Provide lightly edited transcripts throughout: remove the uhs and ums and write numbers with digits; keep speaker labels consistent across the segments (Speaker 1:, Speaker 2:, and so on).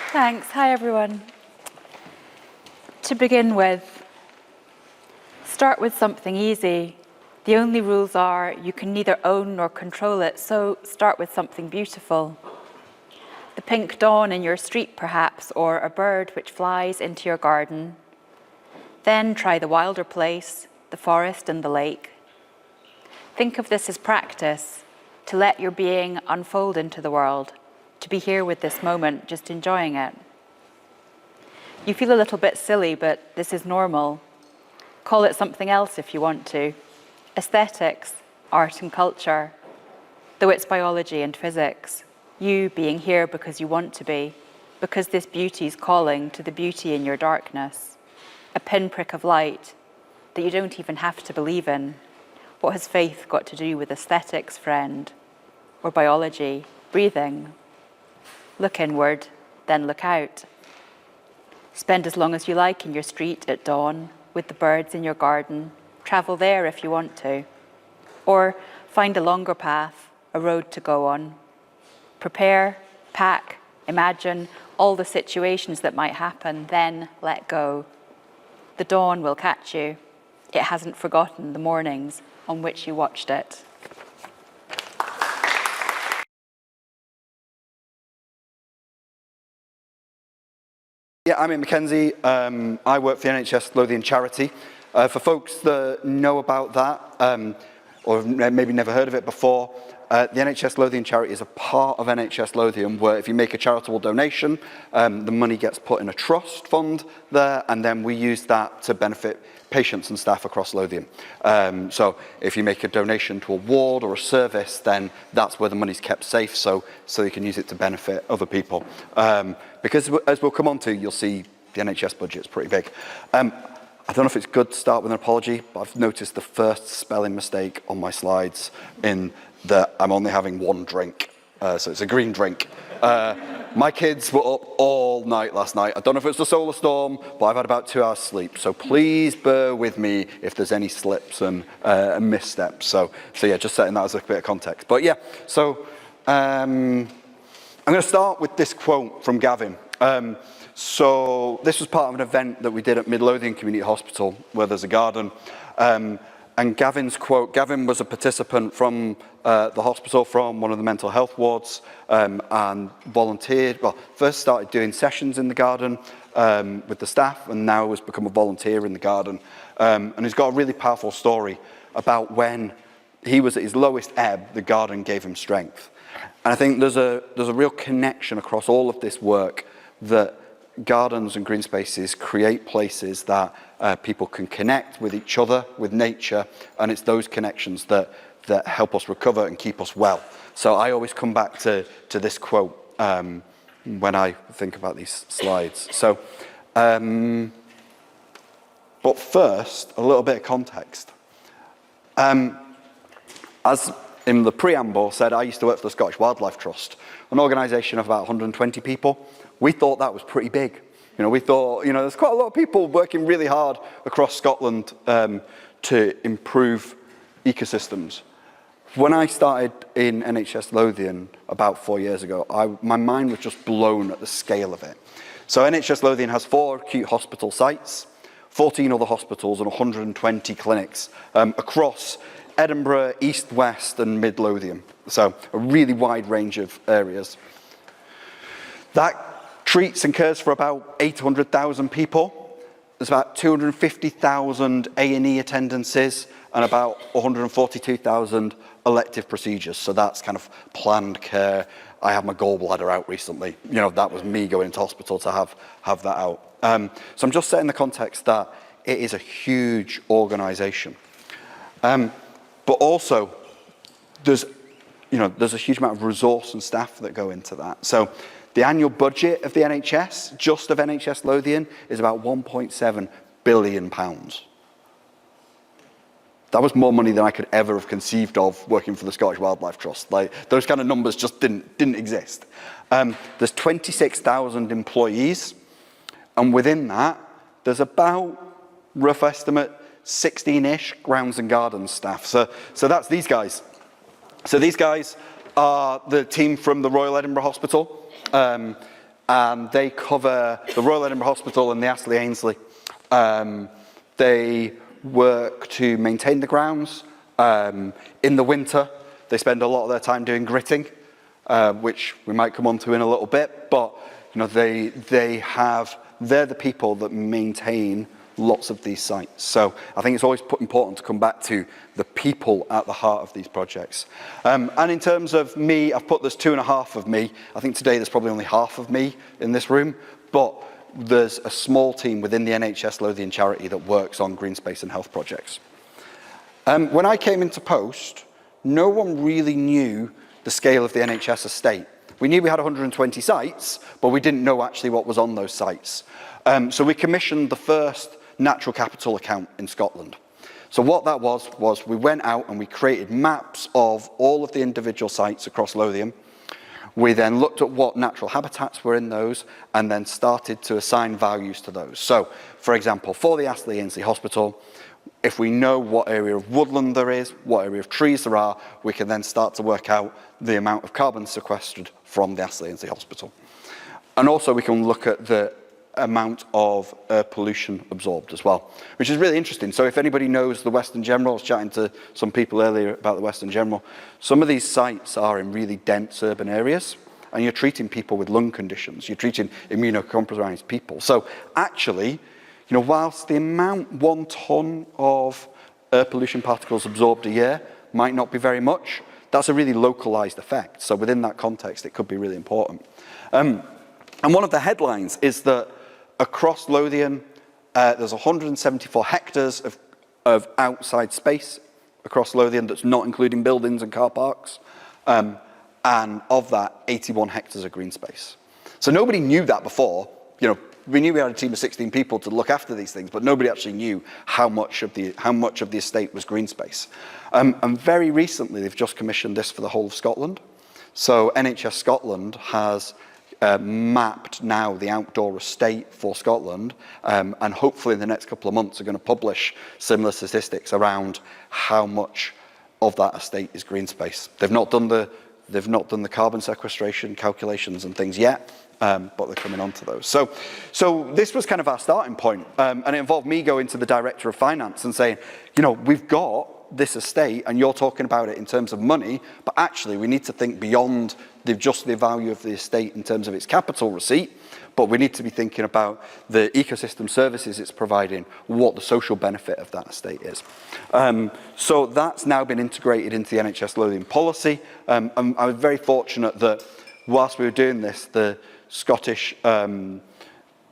Speaker 1: Thanks. Hi, everyone. To begin with, start with something easy. The only rules are you can neither own nor control it, so start with something beautiful. The pink dawn in your street, perhaps, or a bird which flies into your garden. Then try the wilder place, the forest and the lake. Think of this as practice, to let your being unfold into the world, to be here with this moment, just enjoying it. You feel a little bit silly, but this is normal. Call it something else if you want to. Aesthetics, art and culture, though it's biology and physics. You being here because you want to be, because this beauty's calling to the beauty in your darkness. A pinprick of light that you don't even have to believe in. What has faith got to do with aesthetics, friend? Or biology, breathing? Look inward, then look out. Spend as long as you like in your street at dawn, with the birds in your garden. Travel there if you want to. Or find a longer path, a road to go on. Prepare, pack, imagine all the situations that might happen, then let go. The dawn will catch you. It hasn't forgotten the mornings on which you watched it.
Speaker 2: Yeah, I'm Ian Mackenzie. I work for the NHS Lothian charity. For folks that know about that, or maybe never heard of it before, the NHS Lothian charity is a part of NHS Lothian where if you make a charitable donation, the money gets put in a trust fund there, and then we use that to benefit patients and staff across Lothian. So if you make a donation to a ward or a service, then that's where the money's kept safe, so you can use it to benefit other people. Because as we'll come on to, you'll see the NHS budget's pretty big. I don't know if it's good to start with an apology, but I've noticed the first spelling mistake on my slides in that I'm only having one drink. So it's a green drink. My kids were up all night last night. I don't know if it's the solar storm, but I've had about 2 hours sleep. So please bear with me if there's any slips and missteps. So yeah, just setting that as a bit of context. But yeah, so I'm going to start with this quote from Gavin. So this was part of an event that we did at Mid Lothian Community Hospital, where there's a garden. And Gavin's quote, Gavin was a participant from the hospital, from one of the mental health wards, and volunteered, well, first started doing sessions in the garden with the staff, and now has become a volunteer in the garden. And he's got a really powerful story about when he was at his lowest ebb, the garden gave him strength. And I think there's a real connection across all of this work that gardens and green spaces create places that people can connect with each other, with nature, and it's those connections that help us recover and keep us well. So I always come back to this quote when I think about these slides. So, but first, a little bit of context. As in the preamble said, I used to work for the Scottish Wildlife Trust, an organisation of about 120 people. We thought that was pretty big. You know, we thought, you know, there's quite a lot of people working really hard across Scotland to improve ecosystems. When I started in NHS Lothian about 4 years ago, my mind was just blown at the scale of it. So NHS Lothian has 4 acute hospital sites, 14 other hospitals and 120 clinics across Edinburgh, East, West and Mid Lothian. So a really wide range of areas. That treats and cares for about 800,000 people. There's about 250,000 A&E attendances and about 142,000 elective procedures. So that's kind of planned care. I had my gallbladder out recently. You know, that was me going into hospital to have that out. So I'm just setting the context that it is a huge organisation. But also, there's a huge amount of resource and staff that go into that. So the annual budget of the NHS, just of NHS Lothian, is about £1.7 billion. That was more money than I could ever have conceived of working for the Scottish Wildlife Trust. Like, those kind of numbers just didn't exist. There's 26,000 employees, and within that, there's about, rough estimate, 16-ish grounds and gardens staff. So that's these guys. So these guys are the team from the Royal Edinburgh Hospital. and they cover the Royal Edinburgh Hospital and the Astley Ainslie. They work to maintain the grounds. In the winter, they spend a lot of their time doing gritting, which we might come on to in a little bit, but you know, they're the people that maintain lots of these sites. So I think it's always important to come back to the people at the heart of these projects. And in terms of me, I've put there's 2.5 of me. I think today there's probably only half of me in this room, but there's a small team within the NHS Lothian charity that works on green space and health projects. When I came into post, no one really knew the scale of the NHS estate. We knew we had 120 sites, but we didn't know actually what was on those sites. So we commissioned the first natural capital account in Scotland. So what that was we went out and we created maps of all of the individual sites across Lothian. We then looked at what natural habitats were in those and then started to assign values to those. So, for example, for the Astley Ainslie Hospital, if we know what area of woodland there is, what area of trees there are, we can then start to work out the amount of carbon sequestered from the Astley Ainslie Hospital. And also we can look at the amount of pollution absorbed as well, which is really interesting. So if anybody knows the Western General, I was chatting to some people earlier about the Western General, some of these sites are in really dense urban areas, and you're treating people with lung conditions, you're treating immunocompromised people. So actually, you know, whilst the amount 1 tonne of air pollution particles absorbed a year might not be very much, that's a really localised effect. So within that context, it could be really important. And one of the headlines is that across Lothian, there's 174 hectares of outside space across Lothian that's not including buildings and car parks. And of that, 81 hectares are green space. So nobody knew that before. You know, we knew we had a team of 16 people to look after these things, but nobody actually knew how much of the estate was green space. And very recently, they've just commissioned this for the whole of Scotland. So NHS Scotland has mapped now the outdoor estate for Scotland, and hopefully in the next couple of months are going to publish similar statistics around how much of that estate is green space. They've not done the carbon sequestration calculations and things yet, but they're coming on to those. So this was kind of our starting point, and it involved me going to the Director of Finance and saying, you know, we've got this estate and you're talking about it in terms of money, but actually we need to think beyond just the value of the estate in terms of its capital receipt, but we need to be thinking about the ecosystem services it's providing, what the social benefit of that estate is. So that's now been integrated into the NHS Lothian policy. And I was very fortunate that whilst we were doing this, the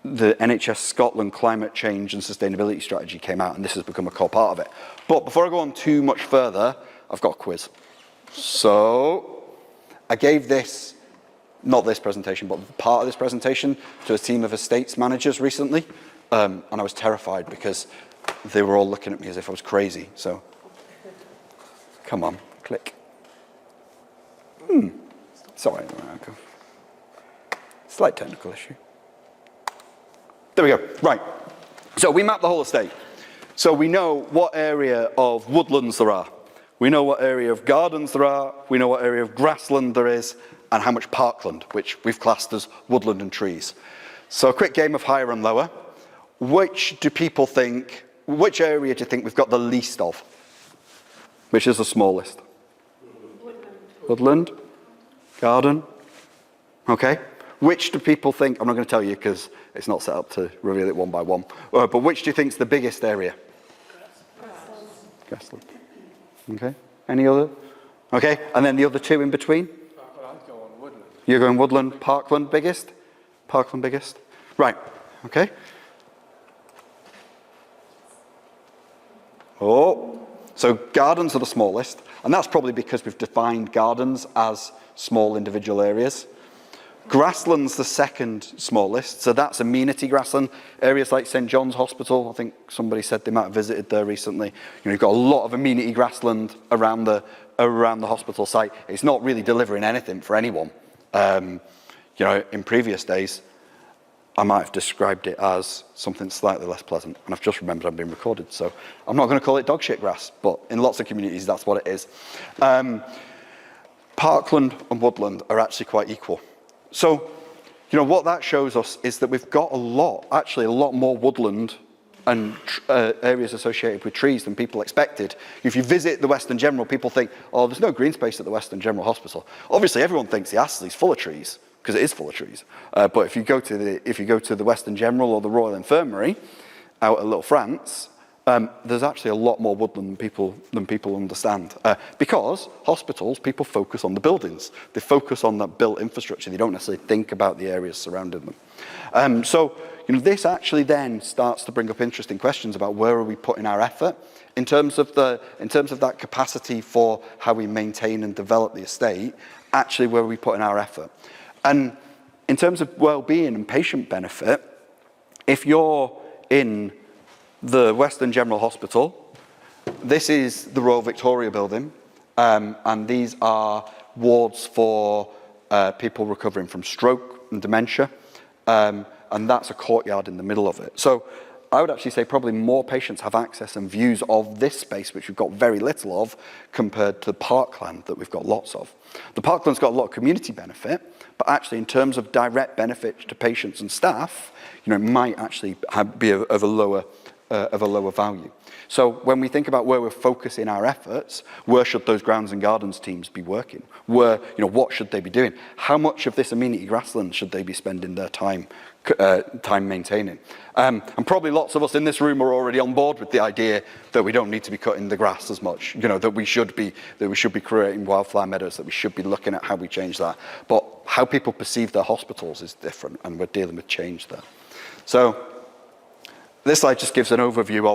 Speaker 2: NHS Scotland Climate Change and Sustainability Strategy came out, and this has become a core part of it. But before I go on too much further, I've got a quiz. So I gave this, not this presentation, but part of this presentation to a team of estates managers recently, and I was terrified because they were all looking at me as if I was crazy. So, come on, click. Sorry, slight technical issue. There we go, right. So we map the whole estate. So we know what area of woodlands there are. We know what area of gardens there are. We know what area of grassland there is, and how much parkland, which we've classed as woodland and trees. So a quick game of higher and lower. Which area do you think we've got the least of? Which is the smallest? Woodland? Garden? Okay. Which do people think, I'm not going to tell you because it's not set up to reveal it one by one, but which do you think is the biggest area? Grassland. Okay. Any other? Okay. And then the other two in between?
Speaker 3: I'd go on woodland.
Speaker 2: You're going woodland, parkland biggest? Parkland biggest? Right. Okay. Oh. So gardens are the smallest, and that's probably because we've defined gardens as small individual areas. Grassland's the second smallest, so that's amenity grassland. Areas like St John's Hospital, I think somebody said they might have visited there recently. You know, you've got a lot of amenity grassland around the hospital site. It's not really delivering anything for anyone. You know, in previous days, I might have described it as something slightly less pleasant, and I've just remembered I'm being recorded, so I'm not going to call it dog shit grass, but in lots of communities, that's what it is. Parkland and woodland are actually quite equal. So what that shows us is that we've got a lot more woodland and areas associated with trees than people expected. If you visit the Western General, people think, oh, there's no green space at the Western General Hospital. Obviously, everyone thinks the Astley's full of trees, because it is full of trees. But if you go to the Western General or the Royal Infirmary out at Little France, there's actually a lot more woodland than people understand. Because hospitals, people focus on the buildings. They focus on that built infrastructure. They don't necessarily think about the areas surrounding them. So this actually then starts to bring up interesting questions about where are we putting our effort in terms of that capacity for how we maintain and develop the estate. Actually, where are we putting our effort? And in terms of well-being and patient benefit, if you're in the Western General Hospital, this is the Royal Victoria building, and these are wards for people recovering from stroke and dementia, and that's a courtyard in the middle of it. So I would actually say probably more patients have access and views of this space, which we've got very little of, compared to parkland that we've got lots of. The parkland's got a lot of community benefit, but actually in terms of direct benefit to patients and staff, it might actually be of a lower value. So when we think about where we're focusing our efforts, where should those grounds and gardens teams be working? What should they be doing? How much of this amenity grassland should they be spending their time maintaining? And probably lots of us in this room are already on board with the idea that we don't need to be cutting the grass as much, that we should be creating wildflower meadows, that we should be looking at how we change that. But how people perceive their hospitals is different, and we're dealing with change there. So this slide just gives an overview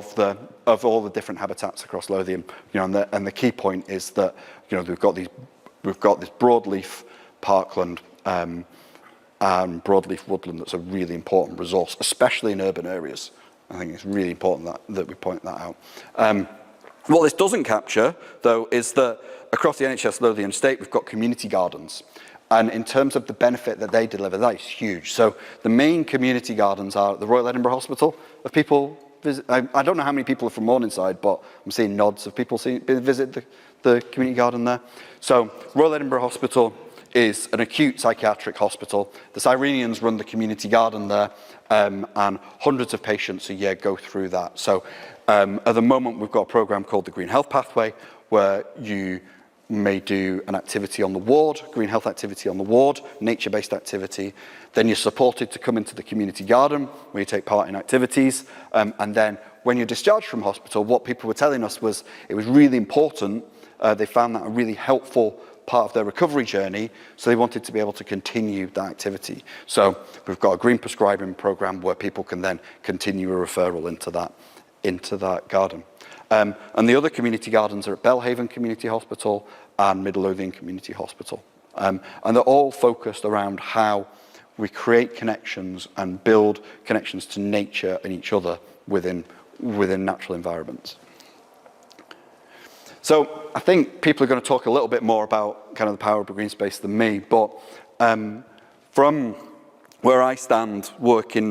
Speaker 2: of all the different habitats across Lothian, and the key point is that we've got this broadleaf parkland and broadleaf woodland that's a really important resource, especially in urban areas. I think it's really important that we point that out. What this doesn't capture, though, is that across the NHS Lothian estate, we've got community gardens. And in terms of the benefit that they deliver, that is huge. So the main community gardens are at the Royal Edinburgh Hospital. If people visit, I don't know how many people are from Morningside, but I'm seeing nods of people visit the community garden there. So Royal Edinburgh Hospital is an acute psychiatric hospital. The Cyrenians run the community garden there, and hundreds of patients a year go through that. So at the moment, we've got a programme called the Green Health Pathway, where you may do an activity on the ward, green health activity on the ward, nature-based activity. Then you're supported to come into the community garden where you take part in activities. And then when you're discharged from hospital, what people were telling us was it was really important. They found that a really helpful part of their recovery journey, so they wanted to be able to continue that activity. So we've got a green prescribing programme where people can then continue a referral into that garden. And the other community gardens are at Belhaven Community Hospital and Middle Lothian Community Hospital. And they're all focused around how we create connections and build connections to nature and each other within natural environments. So I think people are going to talk a little bit more about kind of the power of a green space than me, but from where I stand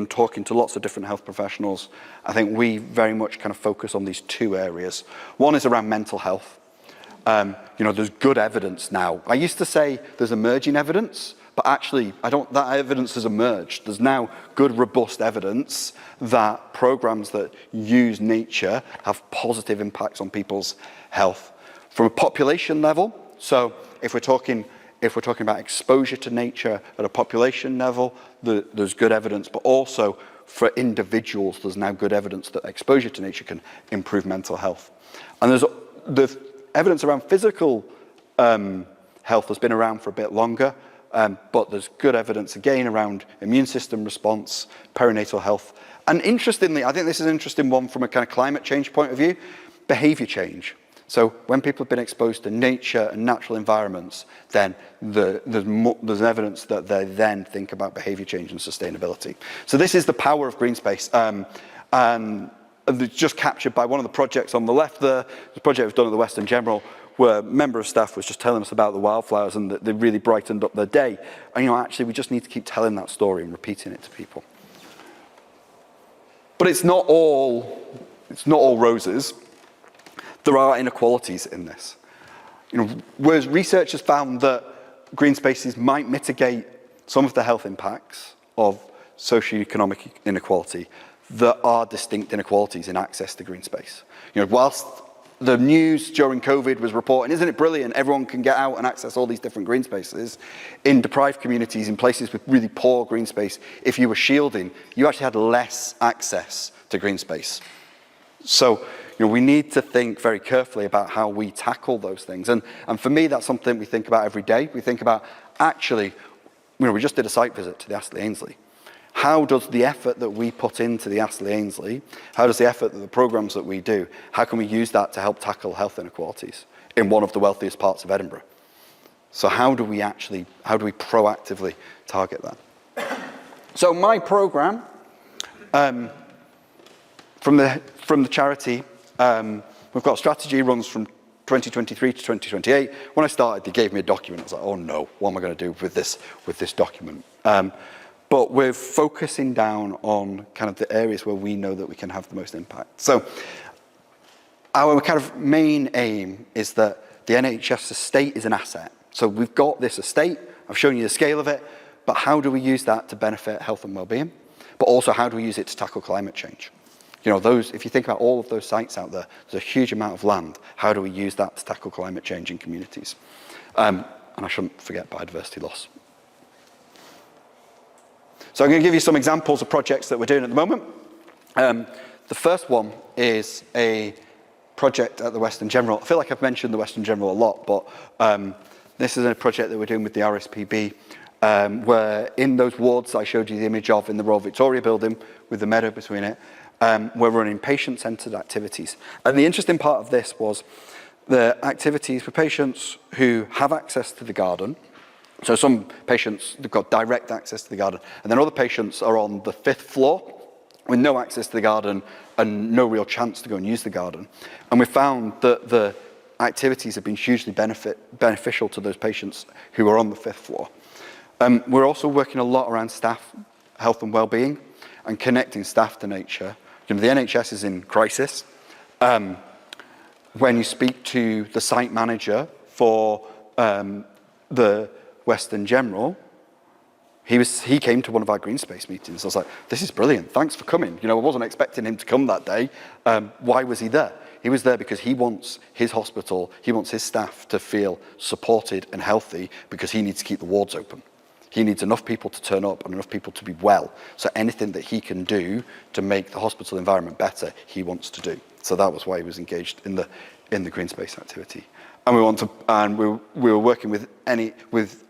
Speaker 2: talking to lots of different health professionals, I think we very much kind of focus on these two areas. One is around mental health. There's good evidence now. I used to say there's emerging evidence, but actually that evidence has emerged. There's now good, robust evidence that programs that use nature have positive impacts on people's health. From a population level, so if we're talking about exposure to nature at a population level, there's good evidence, but also for individuals, there's now good evidence that exposure to nature can improve mental health. And there's the evidence around physical health has been around for a bit longer, but there's good evidence again around immune system response, perinatal health. And interestingly, I think this is an interesting one from a kind of climate change point of view, behaviour change. So when people have been exposed to nature and natural environments, then there's evidence that they then think about behaviour change and sustainability. So this is the power of green space. And it's just captured by one of the projects on the left there. The project was done at the Western General, where a member of staff was just telling us about the wildflowers and that they really brightened up their day. And actually we just need to keep telling that story and repeating it to people. But it's not all roses. There are inequalities in this. Whereas research has found that green spaces might mitigate some of the health impacts of socioeconomic inequality that are distinct inequalities in access to green space. Whilst the news during COVID was reporting, isn't it brilliant, everyone can get out and access all these different green spaces, in deprived communities, in places with really poor green space, if you were shielding, you actually had less access to green space. So, we need to think very carefully about how we tackle those things. And for me, that's something we think about every day. We think about, actually, we just did a site visit to the Astley Ainslie. How does the effort that we put into the Astley Ainslie, how does the effort that the programs that we do, how can we use that to help tackle health inequalities in one of the wealthiest parts of Edinburgh? So how do we proactively target that? So my program, from the charity, we've got a strategy, runs from 2023 to 2028. When I started, they gave me a document. I was like, oh no, what am I going to do with this document? But we're focusing down on kind of the areas where we know that we can have the most impact. So our kind of main aim is that the NHS estate is an asset. So we've got this estate, I've shown you the scale of it, but how do we use that to benefit health and wellbeing? But also, how do we use it to tackle climate change? If you think about all of those sites out there, there's a huge amount of land. How do we use that to tackle climate change in communities? And I shouldn't forget biodiversity loss. So I'm going to give you some examples of projects that we're doing at the moment. The first one is a project at the Western General. I feel like I've mentioned the Western General a lot, but this is a project that we're doing with the RSPB, where in those wards I showed you the image of in the Royal Victoria building with the meadow between it, we're running patient-centred activities. And the interesting part of this was the activities for patients who have access to the garden. So some patients, they've got direct access to the garden, and then other patients are on the 5th floor with no access to the garden and no real chance to go and use the garden. And we found that the activities have been hugely beneficial to those patients who are on the 5th floor. We're also working a lot around staff health and wellbeing and connecting staff to nature. The NHS is in crisis. When you speak to the site manager for the Western General, he came to one of our green space meetings. I was like, this is brilliant, thanks for coming. I wasn't expecting him to come that day. Why was he there? He was there because he wants his hospital, he wants his staff to feel supported and healthy, because he needs to keep the wards open. He needs enough people to turn up and enough people to be well. So anything that he can do to make the hospital environment better, he wants to do. So that was why he was engaged in the green space activity. And we were working with the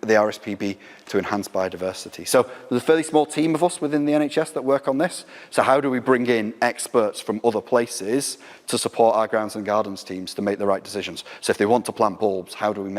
Speaker 2: RSPB to enhance biodiversity. So there's a fairly small team of us within the NHS that work on this. So how do we bring in experts from other places to support our grounds and gardens teams to make the right decisions? So if they want to plant bulbs, how do we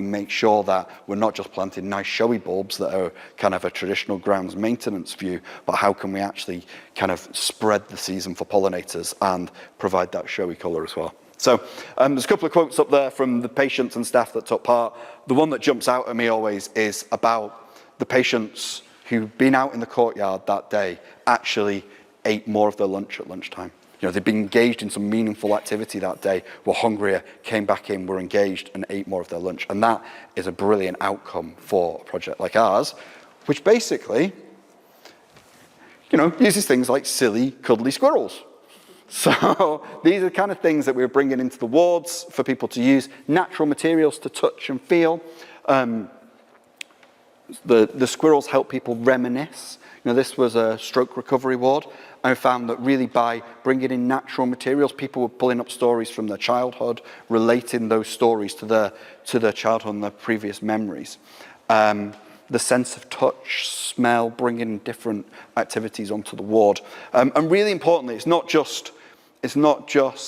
Speaker 2: make sure that we're not just planting nice showy bulbs that are kind of a traditional grounds maintenance view, but how can we actually kind of spread the season for pollinators and provide that showy colour as well? So there's a couple of quotes up there from the patients and staff that took part. The one that jumps out at me always is about the patients who've been out in the courtyard that day actually ate more of their lunch at lunchtime. They've been engaged in some meaningful activity that day, were hungrier, came back in, were engaged and ate more of their lunch. And that is a brilliant outcome for a project like ours, which basically, uses things like silly, cuddly squirrels. So these are the kind of things that we're bringing into the wards for people to use, natural materials to touch and feel. The squirrels help people reminisce. This was a stroke recovery ward. I found that really by bringing in natural materials, people were pulling up stories from their childhood, relating those stories to their childhood and their previous memories. The sense of touch, smell, bringing different activities onto the ward. And really importantly, it's not just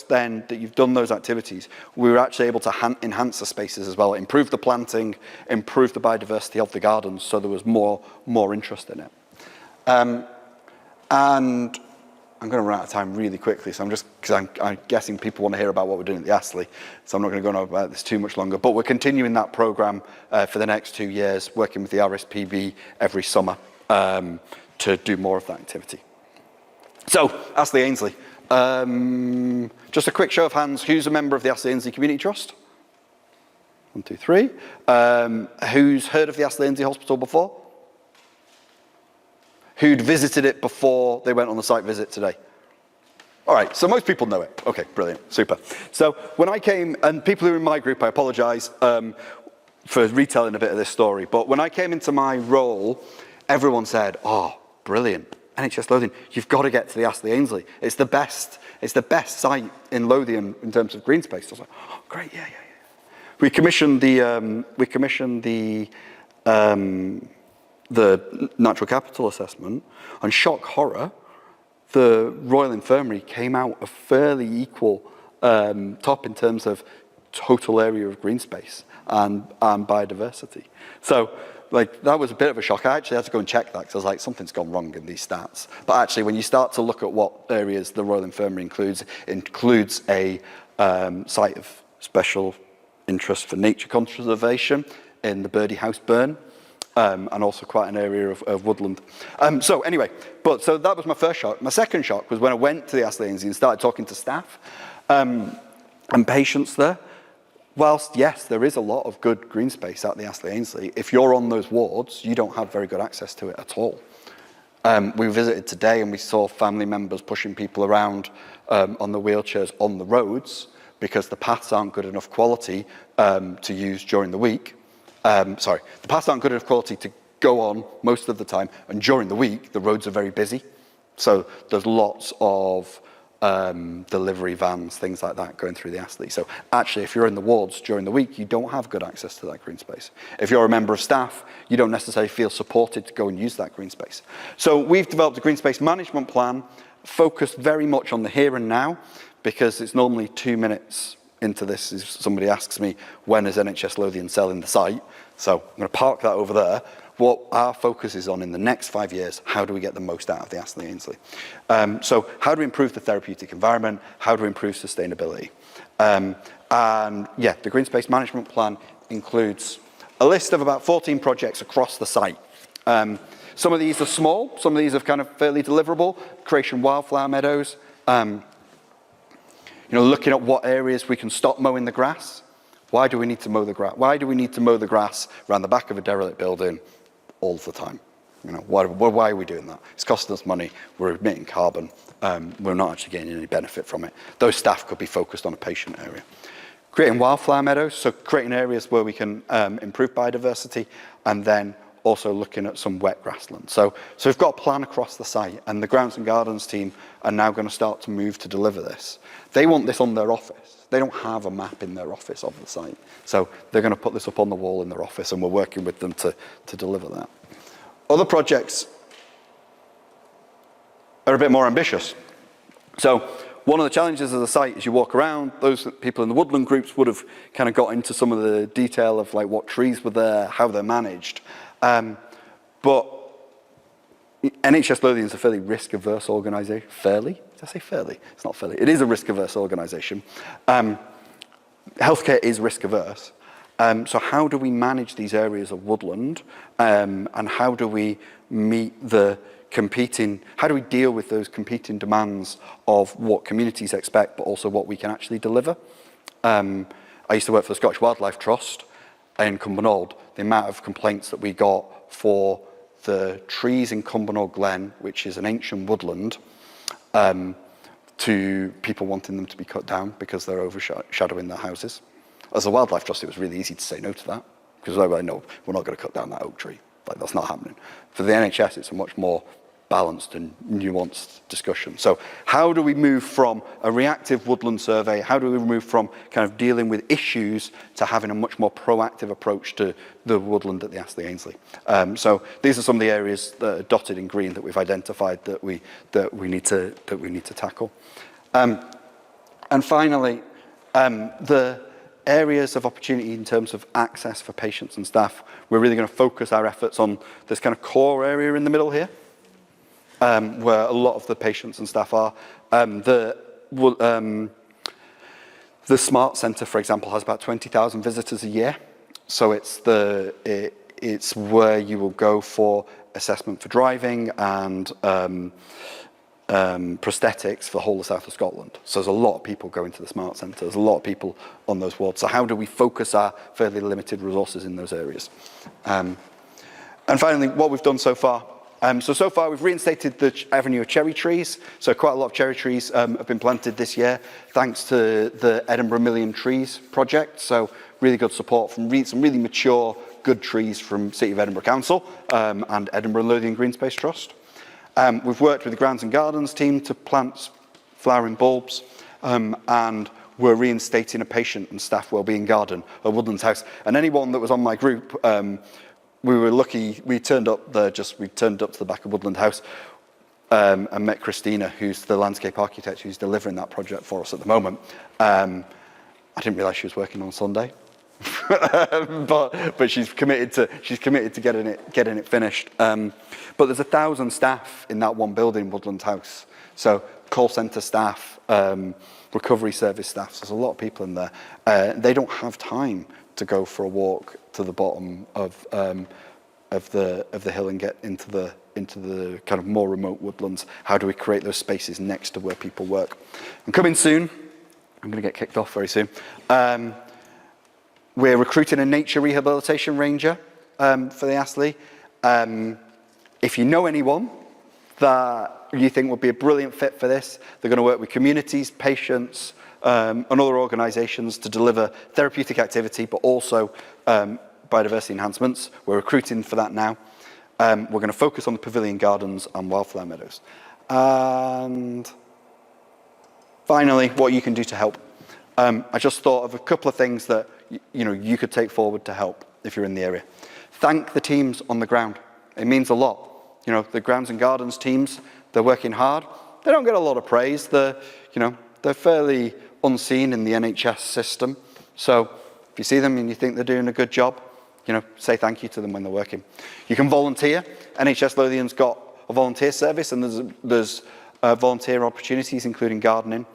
Speaker 2: then that you've done those activities. We were actually able to enhance the spaces as well, improve the planting, improve the biodiversity of the gardens, so there was more interest in it. And I'm going to run out of time really quickly, so I'm guessing people want to hear about what we're doing at the Astley, so I'm not going to go on about this too much longer. But we're continuing that programme for the next 2 years, working with the RSPB every summer to do more of that activity. So, Astley Ainslie. Just a quick show of hands, who's a member of the Astley Ainslie Community Trust? 1, 2, 3. Who's heard of the Astley Ainslie Hospital before? who'd visited it before they went on the site visit today? All right, so most people know it. Okay, brilliant, super. So when I came, and people who are in my group, I apologize for retelling a bit of this story, but when I came into my role, everyone said, oh, brilliant, NHS Lothian, you've got to get to the Astley Ainslie. It's the best site in Lothian in terms of green space. I was like, oh, great, yeah. We commissioned the natural capital assessment, and shock horror, the Royal Infirmary came out a fairly equal top in terms of total area of green space and biodiversity. So, like, that was a bit of a shock. I actually had to go and check that because I was like, something's gone wrong in these stats. But actually, when you start to look at what areas the Royal Infirmary includes a site of special interest for nature conservation in the Birdie House Burn, and also quite an area of woodland. So anyway, so that was my first shock. My second shock was when I went to the Astley Ainslie and started talking to staff and patients there. Whilst, yes, there is a lot of good green space at the Astley Ainslie, if you're on those wards, you don't have very good access to it at all. We visited today and we saw family members pushing people around on the wheelchairs on the roads because the paths aren't good enough quality to use during the week. The paths aren't good enough quality to go on most of the time, and during the week, the roads are very busy. So there's lots of delivery vans, things like that, going through the Astley. So actually, if you're in the wards during the week, you don't have good access to that green space. If you're a member of staff, you don't necessarily feel supported to go and use that green space. So we've developed a green space management plan focused very much on the here and now, because it's normally 2 minutes into this if somebody asks me, when is NHS Lothian selling the site? So I'm going to park that over there. What our focus is on in the next 5 years, how do we get the most out of the Astley Ainslie? So how do we improve the therapeutic environment? How do we improve sustainability? And yeah, the Green Space Management Plan includes a list of about 14 projects across the site. Some of these are small, some of these are kind of fairly deliverable. Creation wildflower meadows, looking at what areas we can stop mowing the grass. Why do we need to mow the grass? Why do we need to mow the grass around the back of a derelict building all the time? Why are we doing that? It's costing us money. We're emitting carbon. We're not actually getting any benefit from it. Those staff could be focused on a patient area. Creating wildflower meadows, so creating areas where we can improve biodiversity, and then also looking at some wet grassland. So we've got a plan across the site, and the Grounds and Gardens team are now going to start to move to deliver this. They want this on their office. They don't have a map in their office of the site. So they're going to put this up on the wall in their office, and we're working with them to deliver that. Other projects are a bit more ambitious. So one of the challenges of the site, as you walk around, those people in the woodland groups would have kind of got into some of the detail of like what trees were there, how they're managed. But NHS Lothian is a fairly risk-averse organisation. Fairly? Did I say fairly? It's not fairly. It is a risk-averse organisation. Healthcare is risk-averse. So how do we manage these areas of woodland, and how do we meet how do we deal with those competing demands of what communities expect, but also what we can actually deliver? I used to work for the Scottish Wildlife Trust in Cumbernauld. The amount of complaints that we got for the trees in Cumbernauld Glen, which is an ancient woodland, to people wanting them to be cut down because they're overshadowing their houses. As a wildlife trust, it was really easy to say no to that, because I know we're not going to cut down that oak tree. Like, that's not happening. For the NHS, it's a much more balanced and nuanced discussion. So how do we move from a reactive woodland survey, how do we move from kind of dealing with issues to having a much more proactive approach to the woodland at the Astley Ainslie? So these are some of the areas that are dotted in green that we've identified that we need to tackle. And finally, the areas of opportunity in terms of access for patients and staff, we're really going to focus our efforts on this kind of core area in the middle here, where a lot of the patients and staff are. The Smart Centre, for example, has about 20,000 visitors a year. So it's where you will go for assessment for driving and prosthetics for the whole of south of Scotland. So there's a lot of people going to the Smart Centre. There's a lot of people on those wards. So how do we focus our fairly limited resources in those areas? And finally, what we've done so far, So far we've reinstated the avenue of cherry trees. So quite a lot of cherry trees have been planted this year, thanks to the Edinburgh Million Trees project. So really good support from some really mature, good trees from City of Edinburgh Council and Edinburgh and Lothian Green Space Trust. We've worked with the Grounds and Gardens team to plant flowering bulbs, and we're reinstating a patient and staff wellbeing garden at Woodlands House. And anyone that was on my group, we were lucky. We turned up to the back of Woodland House and met Christina, who's the landscape architect who's delivering that project for us at the moment. I didn't realise she was working on Sunday, but she's committed to getting it finished. But there's 1,000 staff in that one building, Woodland House. So call centre staff, recovery service staff. So there's a lot of people in there. They don't have time to go for a walk to the bottom of the hill and get into the kind of more remote woodlands. How do we create those spaces next to where people work? And coming soon, I'm going to get kicked off very soon. We're recruiting a nature rehabilitation ranger for the Astley. If you know anyone that you think would be a brilliant fit for this, they're going to work with communities, patients, and other organisations to deliver therapeutic activity, but also biodiversity enhancements. We're recruiting for that now. We're going to focus on the pavilion gardens and wildflower meadows. And finally, what you can do to help. I just thought of a couple of things that you could take forward to help if you're in the area. Thank the teams on the ground. It means a lot. The Grounds and Gardens teams, they're working hard. They don't get a lot of praise. They're fairly unseen in the NHS system. So if you see them and you think they're doing a good job, say thank you to them when they're working. You can volunteer. NHS Lothian's got a volunteer service, and there's volunteer opportunities, including gardening.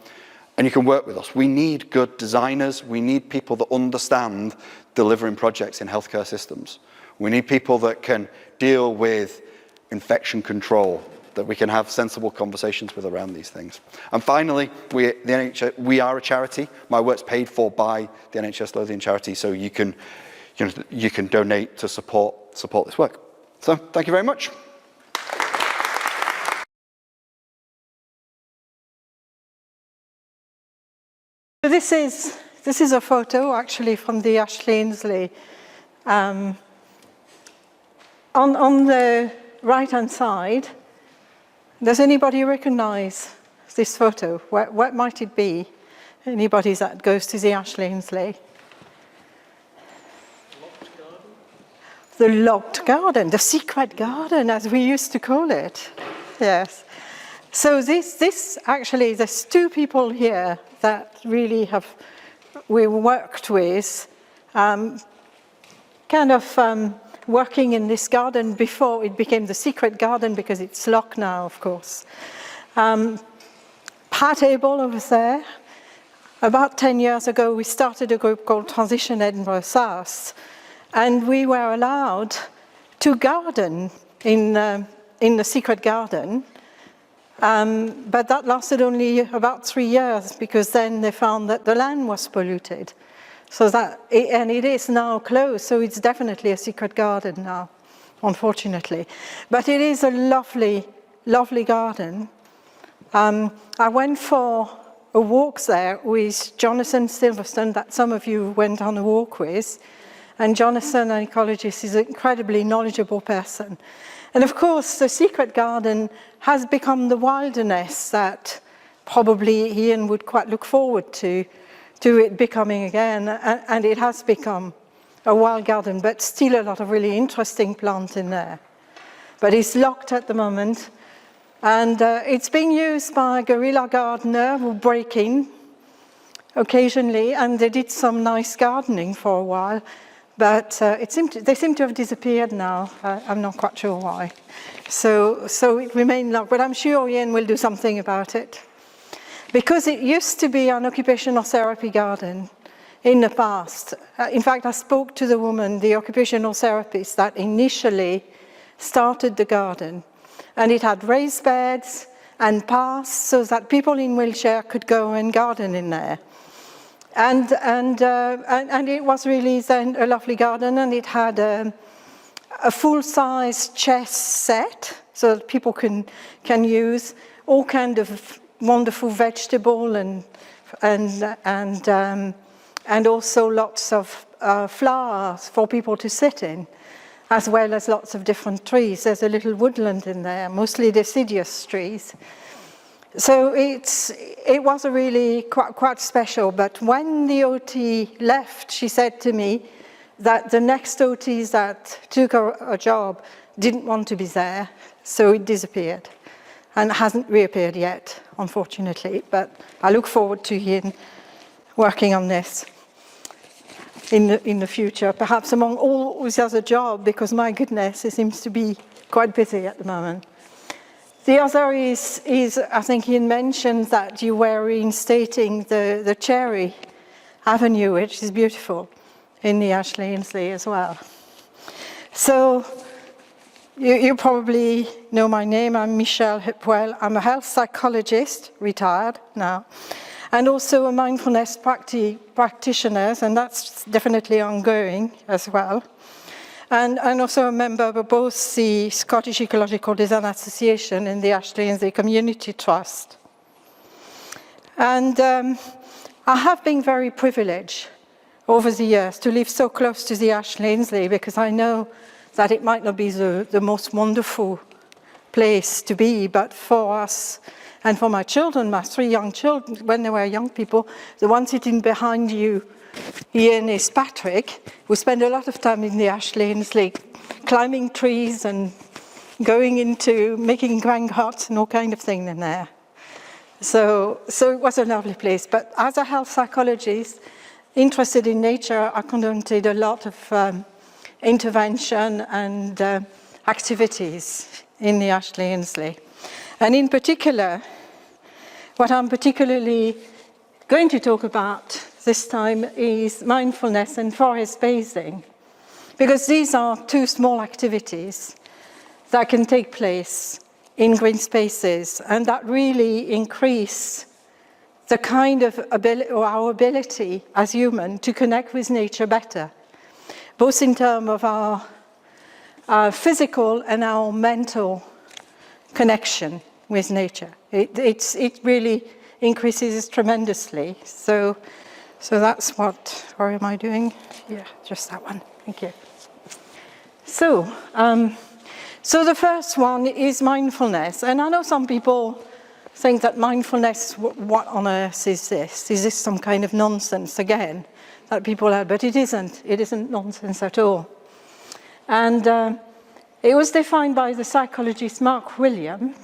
Speaker 2: And you can work with us. We need good designers. We need people that understand delivering projects in healthcare systems. We need people that can deal with infection control, that we can have sensible conversations with around these things. And finally, we are a charity. My work's paid for by the NHS Lothian charity, so you can donate to support this work. So thank you very much.
Speaker 3: So this is a photo actually from the Astley Ainslie. On the right-hand side, does anybody recognise this photo? What might it be? Anybody that goes to the Astley Ainslie? The locked garden, the secret garden, as we used to call it. Yes. So this actually, there's two people here that really we worked with, working in this garden before it became the secret garden, because it's locked now, of course. Pat Abel over there. About 10 years ago, we started a group called Transition Edinburgh South, and we were allowed to garden in the secret garden. But that lasted only about 3 years, because then they found that the land was polluted. And it is now closed, so it's definitely a secret garden now, unfortunately. But it is a lovely, lovely garden. I went for a walk there with Jonathan Silverstone, that some of you went on a walk with. And Jonathan, an ecologist, is an incredibly knowledgeable person. And of course, the secret garden has become the wilderness that probably Ian would quite look forward to it becoming again. And it has become a wild garden, but still a lot of really interesting plants in there. But it's locked at the moment. And it's being used by a guerrilla gardener who break in occasionally, and they did some nice gardening for a while. But they seem to have disappeared now. I'm not quite sure why. So it remained locked, but I'm sure Ian will do something about it. Because it used to be an occupational therapy garden in the past. In fact, I spoke to the woman, the occupational therapist, that initially started the garden. And it had raised beds and paths so that people in wheelchair could go and garden in there. And it was really then a lovely garden, and it had a full-size chess set so that people can use all kind of wonderful vegetable and also lots of flowers for people to sit in, as well as lots of different trees. There's a little woodland in there, mostly deciduous trees. So it was a really quite special, but when the OT left, she said to me that the next OTs that took a job didn't want to be there, so it disappeared. And hasn't reappeared yet, unfortunately, but I look forward to him working on this in the future, perhaps among all his other jobs, because my goodness, he seems to be quite busy at the moment. The other is I think Ian mentioned that you were reinstating the Cherry Avenue, which is beautiful, in the Astley Ainslie as well. So you probably know my name. I'm Michelle Hipwell. I'm a health psychologist, retired now, and also a mindfulness practitioner, and that's definitely ongoing as well. And also a member of both the Scottish Ecological Design Association and the Astley Ainslie Community Trust. And I have been very privileged over the years to live so close to the Astley Ainslie, because I know that it might not be the most wonderful place to be, but for us and for my children, my 3 young children, when they were young people, the one sitting behind you, Ian, is Patrick, who spend a lot of time in the Astley Ainslie, climbing trees and going into making gang huts and all kind of things in there. So it was a lovely place. But as a health psychologist, interested in nature, I conducted a lot of intervention and activities in the Astley Ainslie. And in particular, what I'm particularly going to talk about this time is mindfulness and forest bathing, because these are 2 small activities that can take place in green spaces and that really increase the kind of ability, or our ability as humans, to connect with nature better, both in terms of our physical and our mental connection with nature. It really increases tremendously. So that's what am I doing? Yeah, just that one. Thank you. So the first one is mindfulness. And I know some people think that mindfulness, what on earth is this? Is this some kind of nonsense again that people have? But it isn't. It isn't nonsense at all. And it was defined by the psychologist Mark William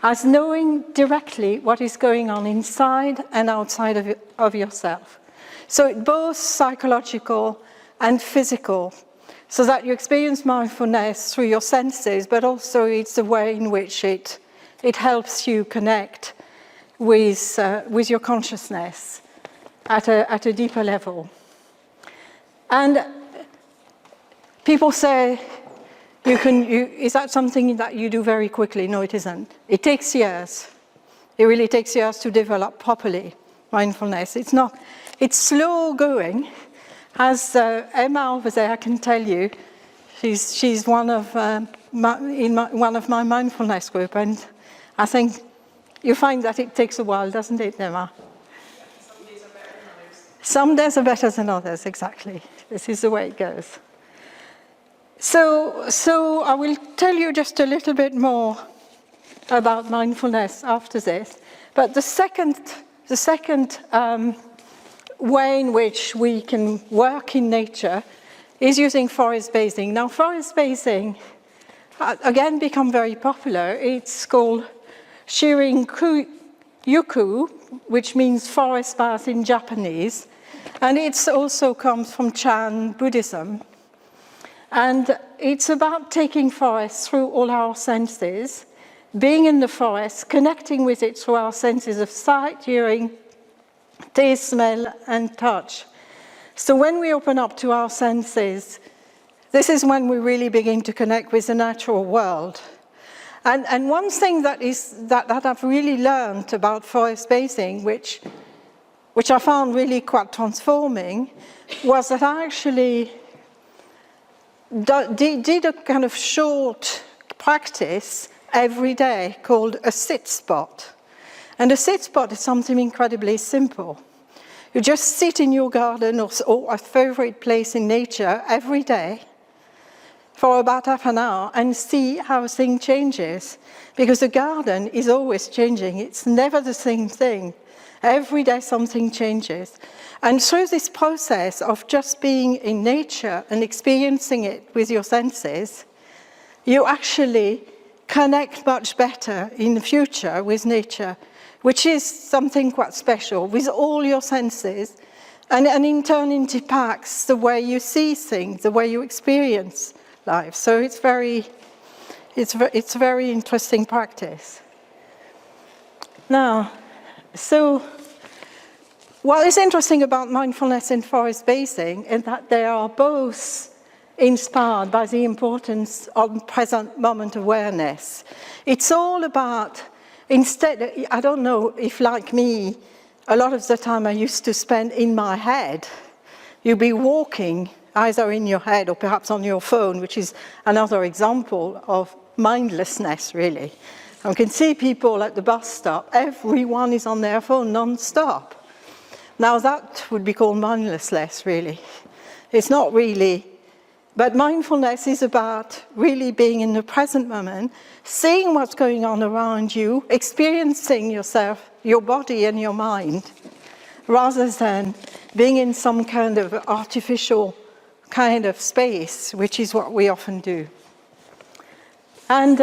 Speaker 3: as knowing directly what is going on inside and outside of yourself. So it's both psychological and physical, so that you experience mindfulness through your senses, but also it's the way in which it helps you connect with your consciousness at a deeper level. And people say, is that something that you do very quickly? No, it isn't. It takes years. It really takes years to develop properly mindfulness. It's slow going. As Emma over there can tell you, she's one of one of my mindfulness group, and I think you find that it takes a while, doesn't it, Emma?
Speaker 4: Some days are better than others.
Speaker 3: Some days are better than others, exactly. This is the way it goes. So I will tell you just a little bit more about mindfulness after this. But the second way in which we can work in nature is using forest bathing. Now, forest bathing, again, become very popular. It's called Shirin-yuku, which means forest bath in Japanese. And it also comes from Chan Buddhism. And it's about taking forest through all our senses, being in the forest, connecting with it through our senses of sight, hearing, taste, smell, and touch. So when we open up to our senses, this is when we really begin to connect with the natural world. And one thing that I've really learned about forest bathing, which I found really quite transforming, was that I actually did a kind of short practice every day called a sit spot. And a sit spot is something incredibly simple. You just sit in your garden or a favorite place in nature every day for about half an hour and see how things changes. Because the garden is always changing. It's never the same thing. Every day something changes. And through this process of just being in nature and experiencing it with your senses, you actually connect much better in the future with nature, which is something quite special, with all your senses, and in turn it impacts the way you see things, the way you experience life. So it's a very interesting practice. Now, so what is interesting about mindfulness and forest bathing is that they are both inspired by the importance of present moment awareness. It's all about, instead, I don't know if like me, a lot of the time I used to spend in my head. You'd be walking either in your head or perhaps on your phone, which is another example of mindlessness, really. I can see people at the bus stop, everyone is on their phone non-stop. Now that would be called mindlessness, really. It's not really. But mindfulness is about really being in the present moment, seeing what's going on around you, experiencing yourself, your body and your mind, rather than being in some kind of artificial kind of space, which is what we often do. And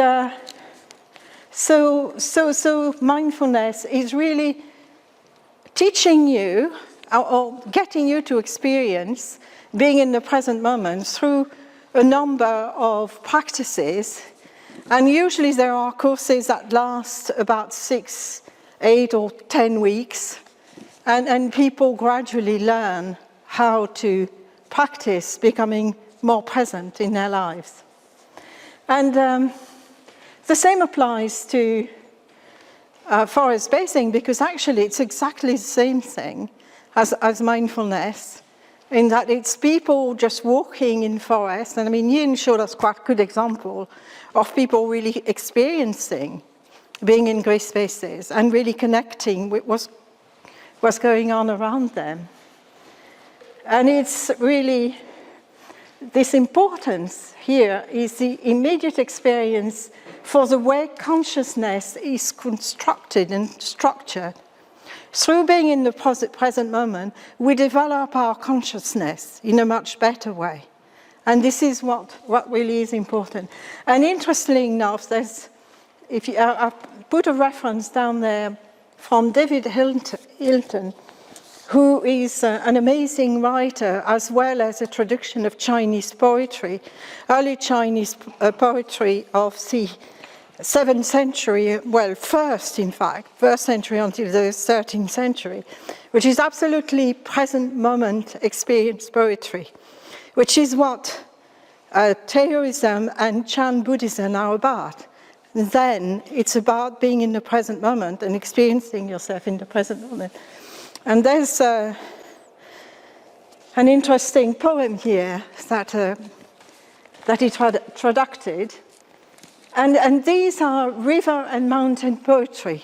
Speaker 3: so mindfulness is really teaching you or getting you to experience being in the present moment through a number of practices. And usually there are courses that last about 6, 8 or 10 weeks. And people gradually learn how to practice becoming more present in their lives. And the same applies to forest bathing, because actually it's exactly the same thing as mindfulness, in that it's people just walking in forest. And I mean, Ian showed us quite a good example of people really experiencing being in green spaces and really connecting with what's going on around them. And it's really, this importance here is the immediate experience for the way consciousness is constructed and structured. Through being in the present moment, we develop our consciousness in a much better way. And this is what really is important. And interestingly enough, I've put a reference down there from David Hilton, who is an amazing writer, as well as a tradition of Chinese poetry, early Chinese poetry of the 7th century, well, first century until the 13th century, which is absolutely present moment experience poetry, which is what Taoism and Chan Buddhism are about. Then it's about being in the present moment and experiencing yourself in the present moment. And there's an interesting poem here that he traducted. And these are river and mountain poetry.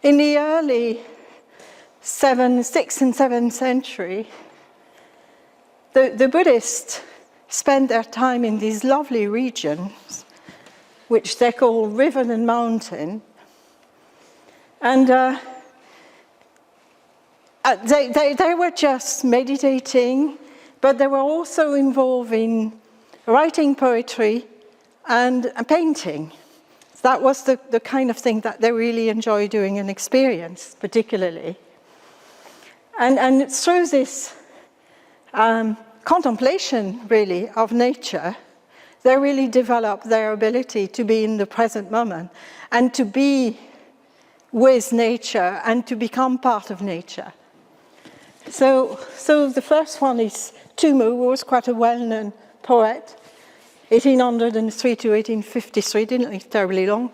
Speaker 3: In the early 6th and 7th century, the Buddhists spent their time in these lovely regions, which they call river and mountain. And they were just meditating, but they were also involved in writing poetry and painting. That was the kind of thing that they really enjoy doing and experience, particularly. And through this contemplation, really, of nature, they really develop their ability to be in the present moment and to be with nature and to become part of nature. So the first one is Tumu, who was quite a well-known poet, 1803 to 1853, didn't live terribly long.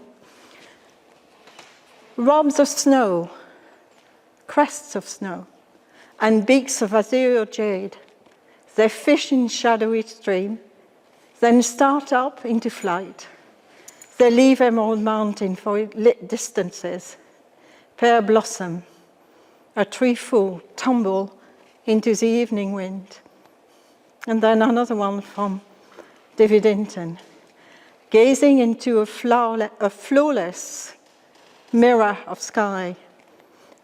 Speaker 3: Robes of snow, crests of snow, and beaks of azure jade, they fish in shadowy stream, then start up into flight. They leave Emerald Mountain for lit distances. Pear blossom, a treeful tumble into the evening wind. And then another one from David Hinton. Gazing into a flawless mirror of sky,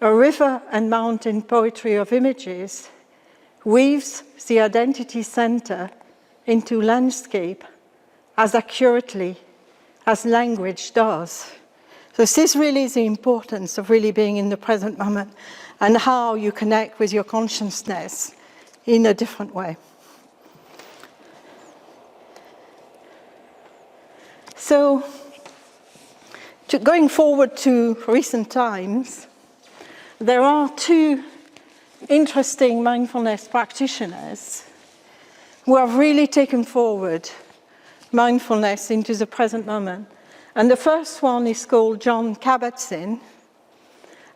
Speaker 3: a river and mountain poetry of images weaves the identity center into landscape as accurately as language does. So this is really the importance of really being in the present moment and how you connect with your consciousness in a different way. So, going forward to recent times, there are two interesting mindfulness practitioners who have really taken forward mindfulness into the present moment. And the first one is called Jon Kabat-Zinn.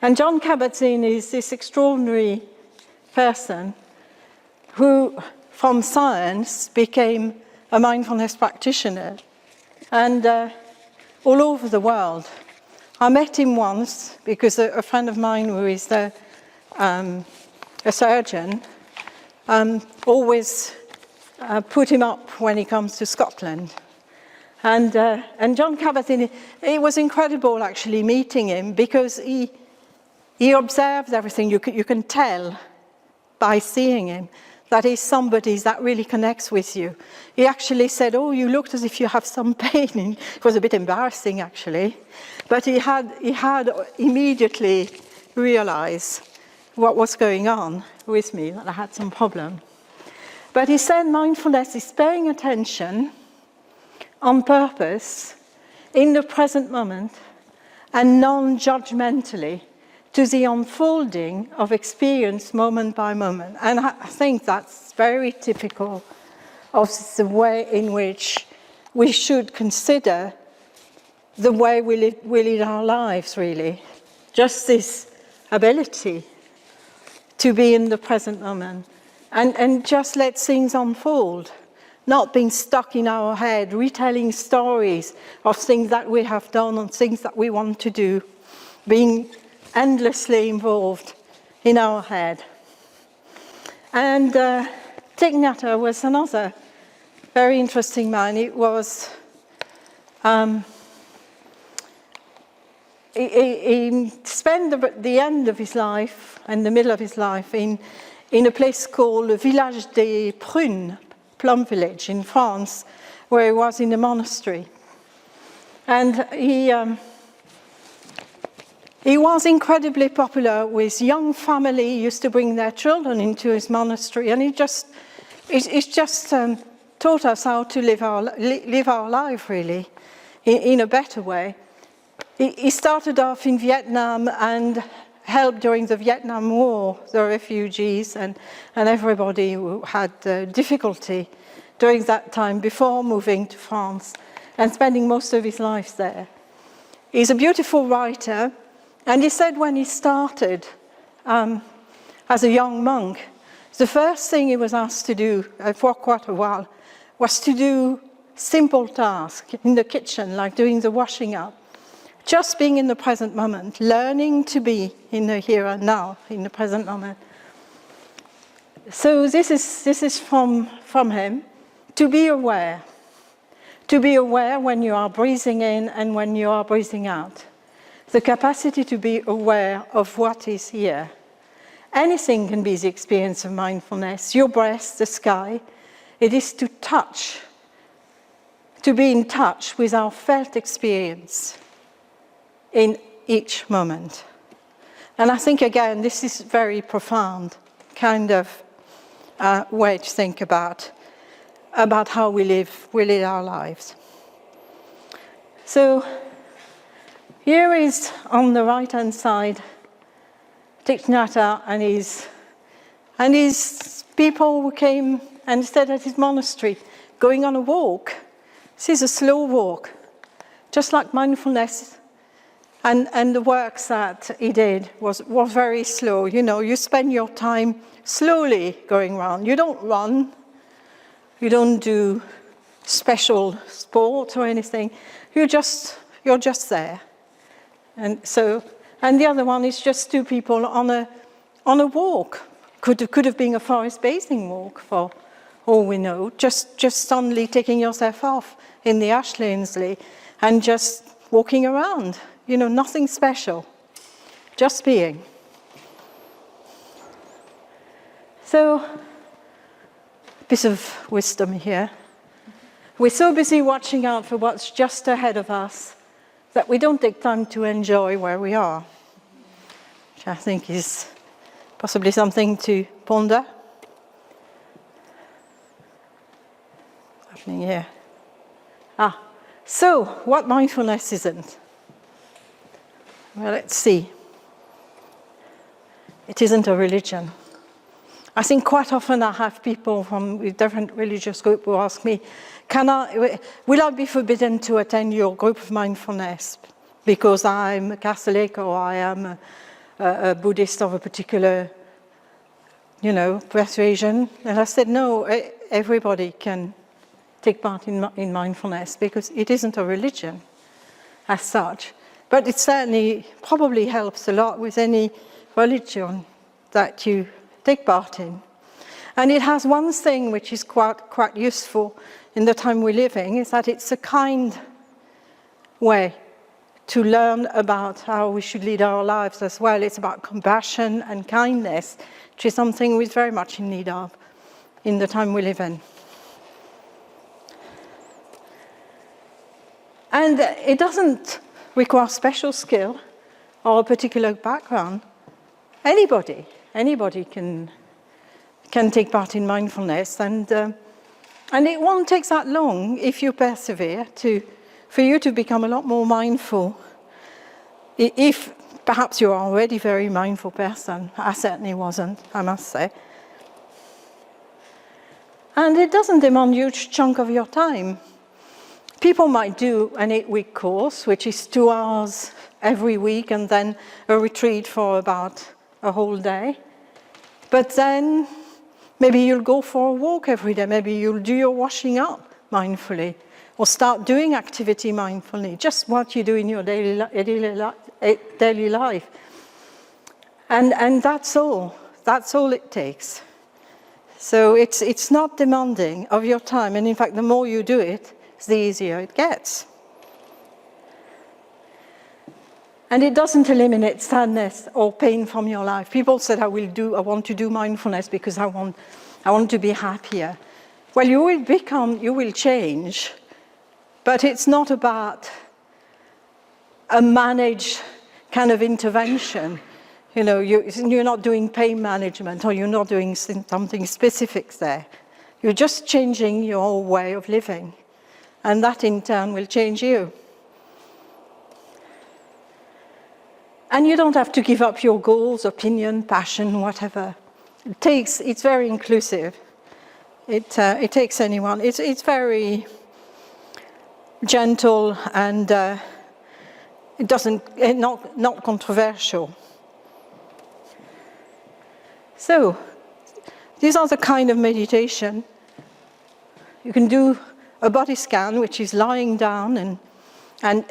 Speaker 3: And Jon Kabat-Zinn is this extraordinary person who, from science, became a mindfulness practitioner. And all over the world. I met him once because a friend of mine who is a surgeon always put him up when he comes to Scotland. And Jon Kabat-Zinn, it was incredible actually meeting him because he observed everything. You can tell by seeing him that he's somebody that really connects with you. He actually said, oh, you looked as if you have some pain. It was a bit embarrassing, actually. But he had immediately realized what was going on with me, that I had some problem. But he said mindfulness is paying attention on purpose, in the present moment, and non-judgmentally to the unfolding of experience moment by moment. And I think that's very typical of the way in which we should consider the way we live our lives, really. Just this ability to be in the present moment and just let things unfold, not being stuck in our head, retelling stories of things that we have done and things that we want to do, being endlessly involved in our head. And Thich Nhat Hanh was another very interesting man. It was he spent the end of his life and the middle of his life in a place called the Village des Prunes, Plum Village in France, where he was in a monastery. And he was incredibly popular with young family. He used to bring their children into his monastery, and it just taught us how to live our life, really, in a better way. He started off in Vietnam and helped during the Vietnam War, the refugees and everybody who had difficulty during that time before moving to France and spending most of his life there. He's a beautiful writer. And he said when he started as a young monk, the first thing he was asked to do for quite a while was to do simple tasks in the kitchen, like doing the washing up, just being in the present moment, learning to be in the here and now, in the present moment. So this is from him, to be aware when you are breathing in and when you are breathing out. The capacity to be aware of what is here. Anything can be the experience of mindfulness. Your breath, the sky. It is to be in touch with our felt experience in each moment. And I think, again, this is very profound kind of way to think about how we live our lives. So, here is, on the right-hand side, Thich Nhat Hanh and his people who came and stayed at his monastery, going on a walk. This is a slow walk, just like mindfulness. And the works that he did was very slow. You know, you spend your time slowly going around. You don't run. You don't do special sport or anything. You're just there. And the other one is just two people on a walk. Could have been a forest bathing walk for all we know. Just suddenly taking yourself off in the Astley Ainslie and just walking around. You know, nothing special, just being. So, a bit of wisdom here. We're so busy watching out for what's just ahead of us that we don't take time to enjoy where we are, which I think is possibly something to ponder. What's happening here? So what mindfulness isn't? Well, let's see. It isn't a religion. I think quite often I have people from different religious groups who ask me, will I be forbidden to attend your group of mindfulness because I'm a Catholic or I am a Buddhist of a particular, persuasion? And I said, no, everybody can take part in mindfulness because it isn't a religion as such. But it certainly probably helps a lot with any religion that you take part in. And it has one thing which is quite useful in the time we're living, is that it's a kind way to learn about how we should lead our lives as well. It's about compassion and kindness, which is something we're very much in need of in the time we live in. And it doesn't require special skill or a particular background. Anybody can take part in mindfulness, and it won't take that long if you persevere for you to become a lot more mindful. If perhaps you're already a very mindful person, I certainly wasn't, I must say. And it doesn't demand a huge chunk of your time. People might do an 8-week course, which is 2 hours every week, and then a retreat for about a whole day. But then maybe you'll go for a walk every day. Maybe you'll do your washing up mindfully, or start doing activity mindfully, just what you do in your daily life. And that's all. That's all it takes. So it's not demanding of your time. And in fact, the more you do it, the easier it gets. And it doesn't eliminate sadness or pain from your life. People said, I want to do mindfulness because I want to be happier. Well, you will change, but it's not about a managed kind of intervention. You're not doing pain management, or you're not doing something specific there. You're just changing your way of living. And that in turn will change you. And you don't have to give up your goals, opinion, passion, whatever. It's very inclusive. It takes anyone. It's very gentle and not controversial. So, these are the kind of meditation. You can do a body scan, which is lying down, and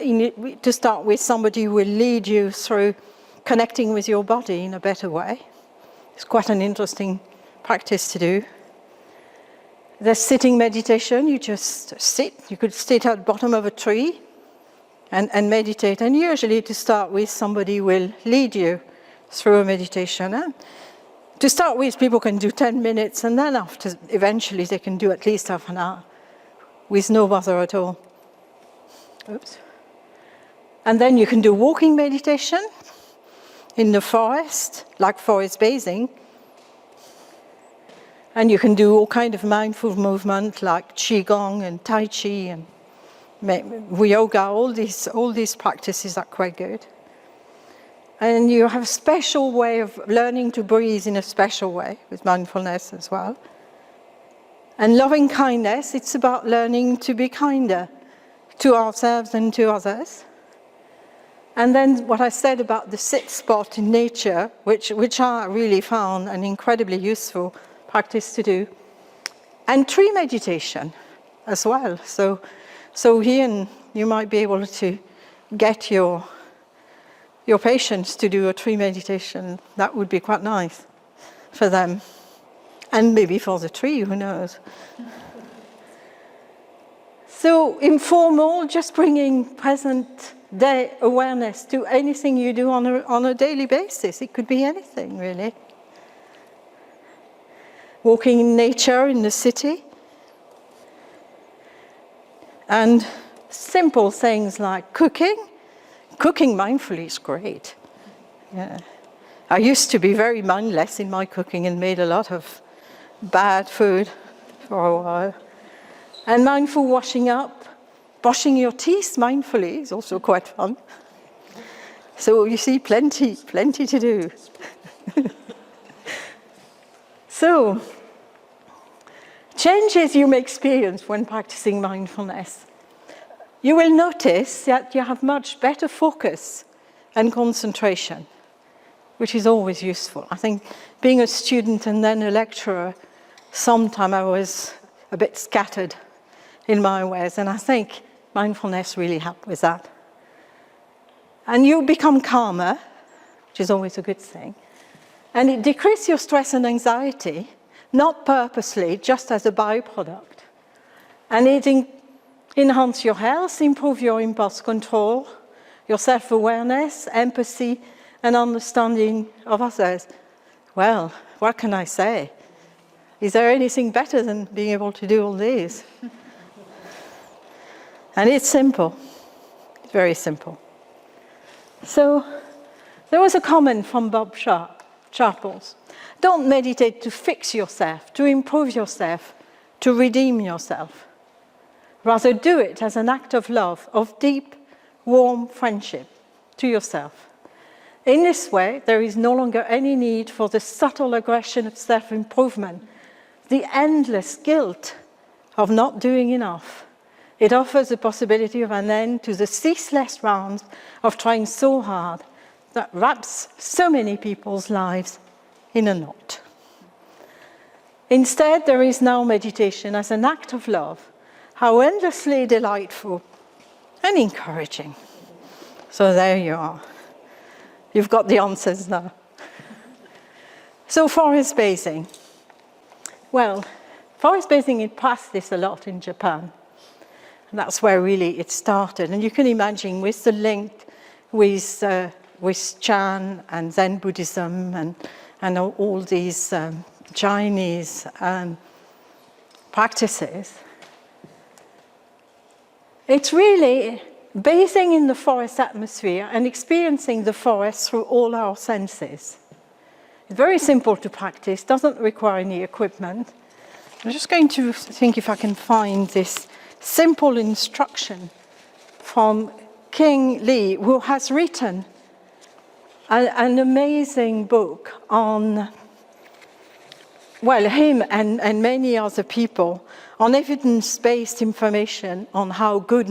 Speaker 3: to start with, somebody will lead you through connecting with your body in a better way. It's quite an interesting practice to do. There's sitting meditation. You just sit. You could sit at the bottom of a tree and meditate. And usually, to start with, somebody will lead you through a meditation. To start with, people can do 10 minutes, and then eventually they can do at least half an hour with no bother at all. Oops. And then you can do walking meditation in the forest, like forest bathing. And you can do all kind of mindful movement like Qigong and Tai Chi and yoga. All these practices are quite good. And you have a special way of learning to breathe in a special way with mindfulness as well. And loving kindness, it's about learning to be kinder to ourselves and to others. And then what I said about the sit spot in nature, which I really found an incredibly useful practice to do. And tree meditation. as well. So here you might be able to get your patients to do a tree meditation. That would be quite nice for them. And maybe for the tree, who knows. So informal, just bringing present day awareness to anything you do on a daily basis. It could be anything, really. Walking in nature in the city. And simple things like cooking. Cooking mindfully is great. Yeah. I used to be very mindless in my cooking and made a lot of bad food for a while. And mindful washing up, brushing your teeth mindfully is also quite fun. So you see, plenty to do. So, changes you may experience when practicing mindfulness. You will notice that you have much better focus and concentration, which is always useful. I think being a student and then a lecturer, sometimes I was a bit scattered in my ways, and I think mindfulness really helped with that. And you become calmer, which is always a good thing, and it decreases your stress and anxiety, not purposely, just as a byproduct. And it enhances your health, improve your impulse control, your self-awareness, empathy, and understanding of others. Well, what can I say? Is there anything better than being able to do all these? And it's simple, very simple. So there was a comment from Bob Sharples. Don't meditate to fix yourself, to improve yourself, to redeem yourself. Rather do it as an act of love, of deep, warm friendship to yourself. In this way, there is no longer any need for the subtle aggression of self-improvement, the endless guilt of not doing enough. It offers the possibility of an end to the ceaseless rounds of trying so hard that wraps so many people's lives in a knot. Instead, there is now meditation as an act of love, how endlessly delightful and encouraging. So there you are. You've got the answers now. So forest bathing. Well, forest bathing, it practiced a lot in Japan. And that's where really it started. And you can imagine with the link with Chan and Zen Buddhism and all these Chinese practices. It's really bathing in the forest atmosphere and experiencing the forest through all our senses. It's very simple to practice, doesn't require any equipment. I'm just going to think if I can find this simple instruction from King Lee, who has written an amazing book on, well, him and many other people, on evidence-based information on how good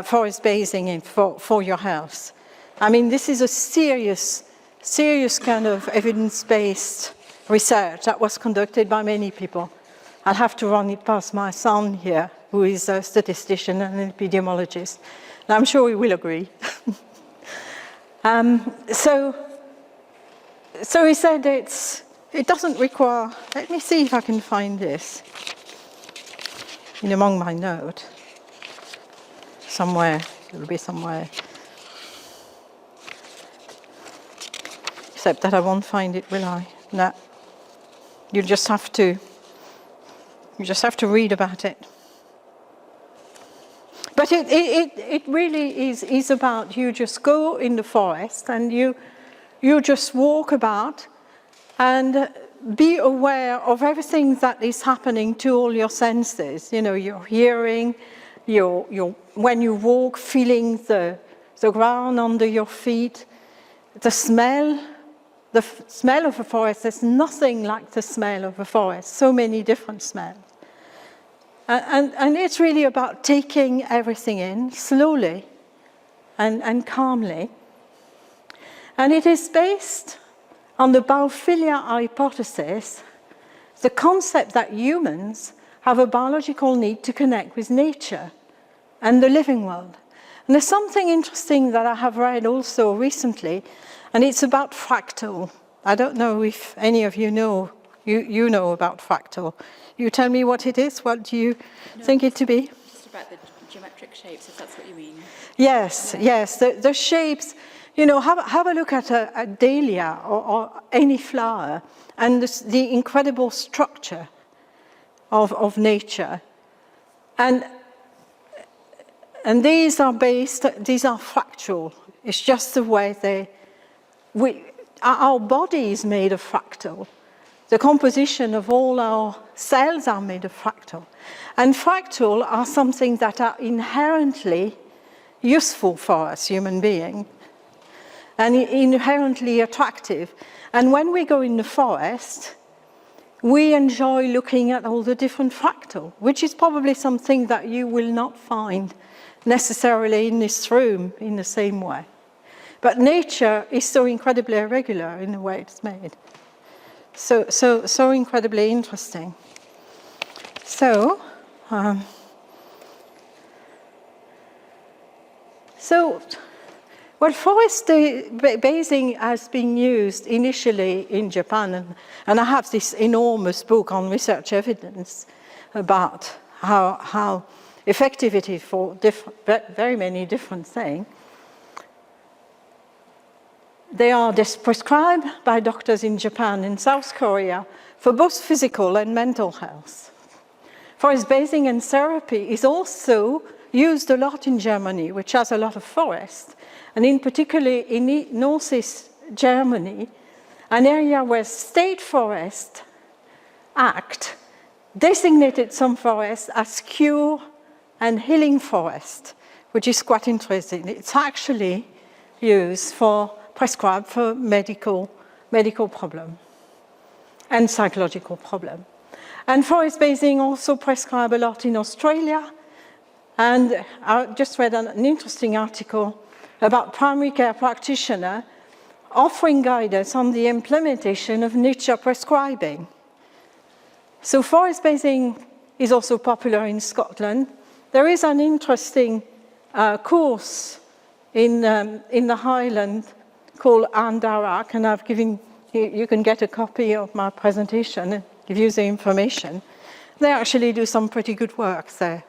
Speaker 3: forest bathing is for your health. I mean, this is a serious kind of evidence-based research that was conducted by many people. I'll have to run it past my son here, who is a statistician and an epidemiologist. And I'm sure he will agree. So he said it doesn't require, let me see if I can find this in among my notes. Somewhere, it'll be somewhere. Except that I won't find it, will I? No. You just have to read about it. But it really is about you just go in the forest and you just walk about and be aware of everything that is happening to all your senses. You know, your hearing, when you walk, feeling the ground under your feet, the smell. The smell of a forest, there's nothing like the smell of a forest, so many different smells. And it's really about taking everything in slowly and calmly. And it is based on the biophilia hypothesis, the concept that humans have a biological need to connect with nature and the living world. And there's something interesting that I have read also recently, and it's about fractal. I don't know if any of you know, you know about fractal. You tell me what it is. What do you think it to be?
Speaker 1: Just about the geometric shapes, if that's what you mean.
Speaker 3: Yes, yes, the shapes. You know, have a look at a dahlia or any flower and the incredible structure of nature. And these are fractal. It's just the way our body is made of fractal. The composition of all our cells are made of fractal. And fractal are something that are inherently useful for us, human beings, and inherently attractive. And when we go in the forest, we enjoy looking at all the different fractal, which is probably something that you will not find necessarily in this room in the same way. But nature is so incredibly irregular in the way it's made. So incredibly interesting. So forest basing has been used initially in Japan, and I have this enormous book on research evidence about how effective it is for very many different things. They are prescribed by doctors in Japan and South Korea for both physical and mental health. Forest basing and therapy is also used a lot in Germany, which has a lot of forest, and in particular in northeast Germany, an area where State Forest Act designated some forests as cure and healing forest, which is quite interesting. It's actually used prescribed for medical problem and psychological problem. And forest basing also prescribed a lot in Australia. And I just read an interesting article about primary care practitioner offering guidance on the implementation of nature prescribing. So forest basing is also popular in Scotland. There is an interesting course in the Highland called Andarak, and I've given you can get a copy of my presentation and give you the information. They actually do some pretty good work there.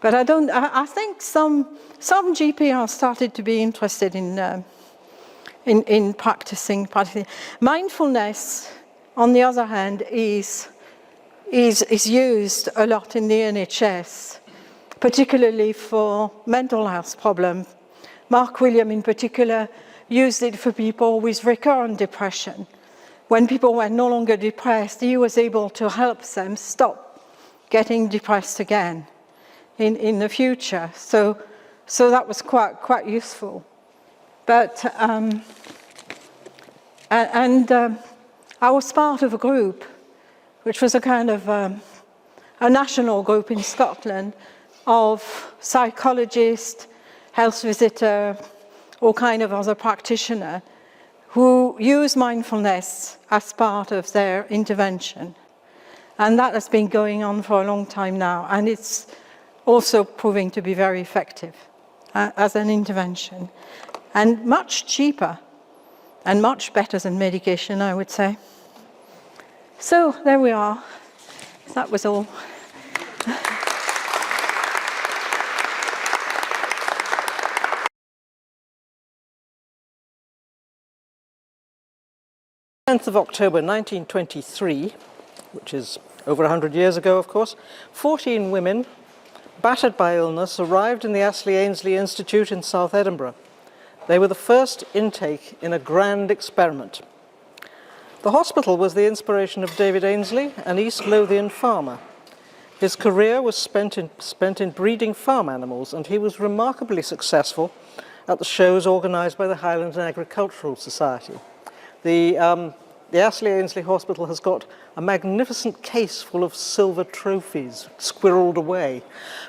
Speaker 3: But I think some GP have started to be interested in practicing. Mindfulness, on the other hand, is used a lot in the NHS, particularly for mental health problems. Mark William, in particular, used it for people with recurrent depression. When people were no longer depressed, he was able to help them stop getting depressed again in the future. So that was quite useful. But I was part of a group, which was a kind of a national group in Scotland of psychologists, health visitor, all kind of other practitioners who use mindfulness as part of their intervention. And that has been going on for a long time now, and it's also proving to be very effective as an intervention, and much cheaper and much better than medication, I would say. So there we are. That was all.
Speaker 5: 10th of October 1923, which is over 100 years ago, of course, 14 women, battered by illness, arrived in the Astley Ainslie Institute in South Edinburgh. They were the first intake in a grand experiment. The hospital was the inspiration of David Ainslie, an East Lothian farmer. His career was spent in breeding farm animals, and he was remarkably successful at the shows organised by the Highland Agricultural Society. The Astley Ainslie Hospital has got a magnificent case full of silver trophies squirreled away,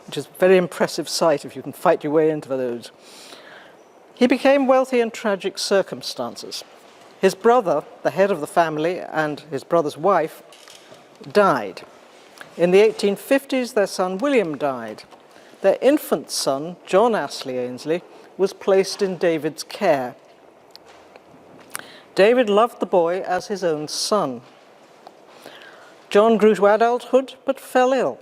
Speaker 5: which is a very impressive sight if you can fight your way into those. He became wealthy in tragic circumstances. His brother, the head of the family, and his brother's wife died. In the 1850s, their son William died. Their infant son, John Astley Ainslie, was placed in David's care. David loved the boy as his own son. John grew to adulthood but fell ill.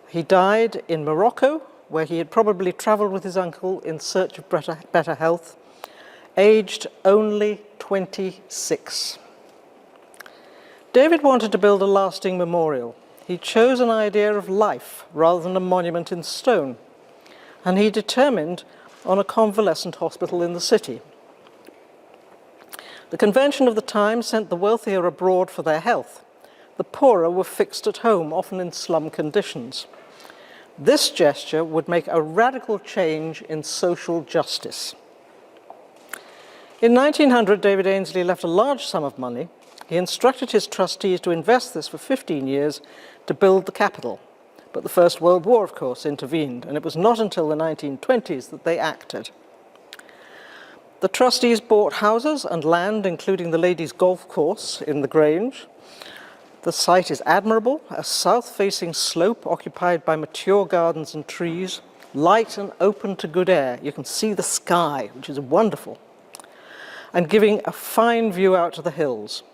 Speaker 5: He died in Morocco, where he had probably travelled with his uncle in search of better health, aged only 26. David wanted to build a lasting memorial. He chose an idea of life rather than a monument in stone, and he determined on a convalescent hospital in the city. The convention of the time sent the wealthier abroad for their health. The poorer were fixed at home, often in slum conditions. This gesture would make a radical change in social justice. In 1900, David Ainslie left a large sum of money. He instructed his trustees to invest this for 15 years to build the capital. But the First World War, of course, intervened, and it was not until the 1920s that they acted. The trustees bought houses and land, including the ladies' golf course in the Grange. The site is admirable, a south-facing slope occupied by mature gardens and trees, light and open to good air. You can see the sky, which is wonderful, and giving a fine view out to the hills.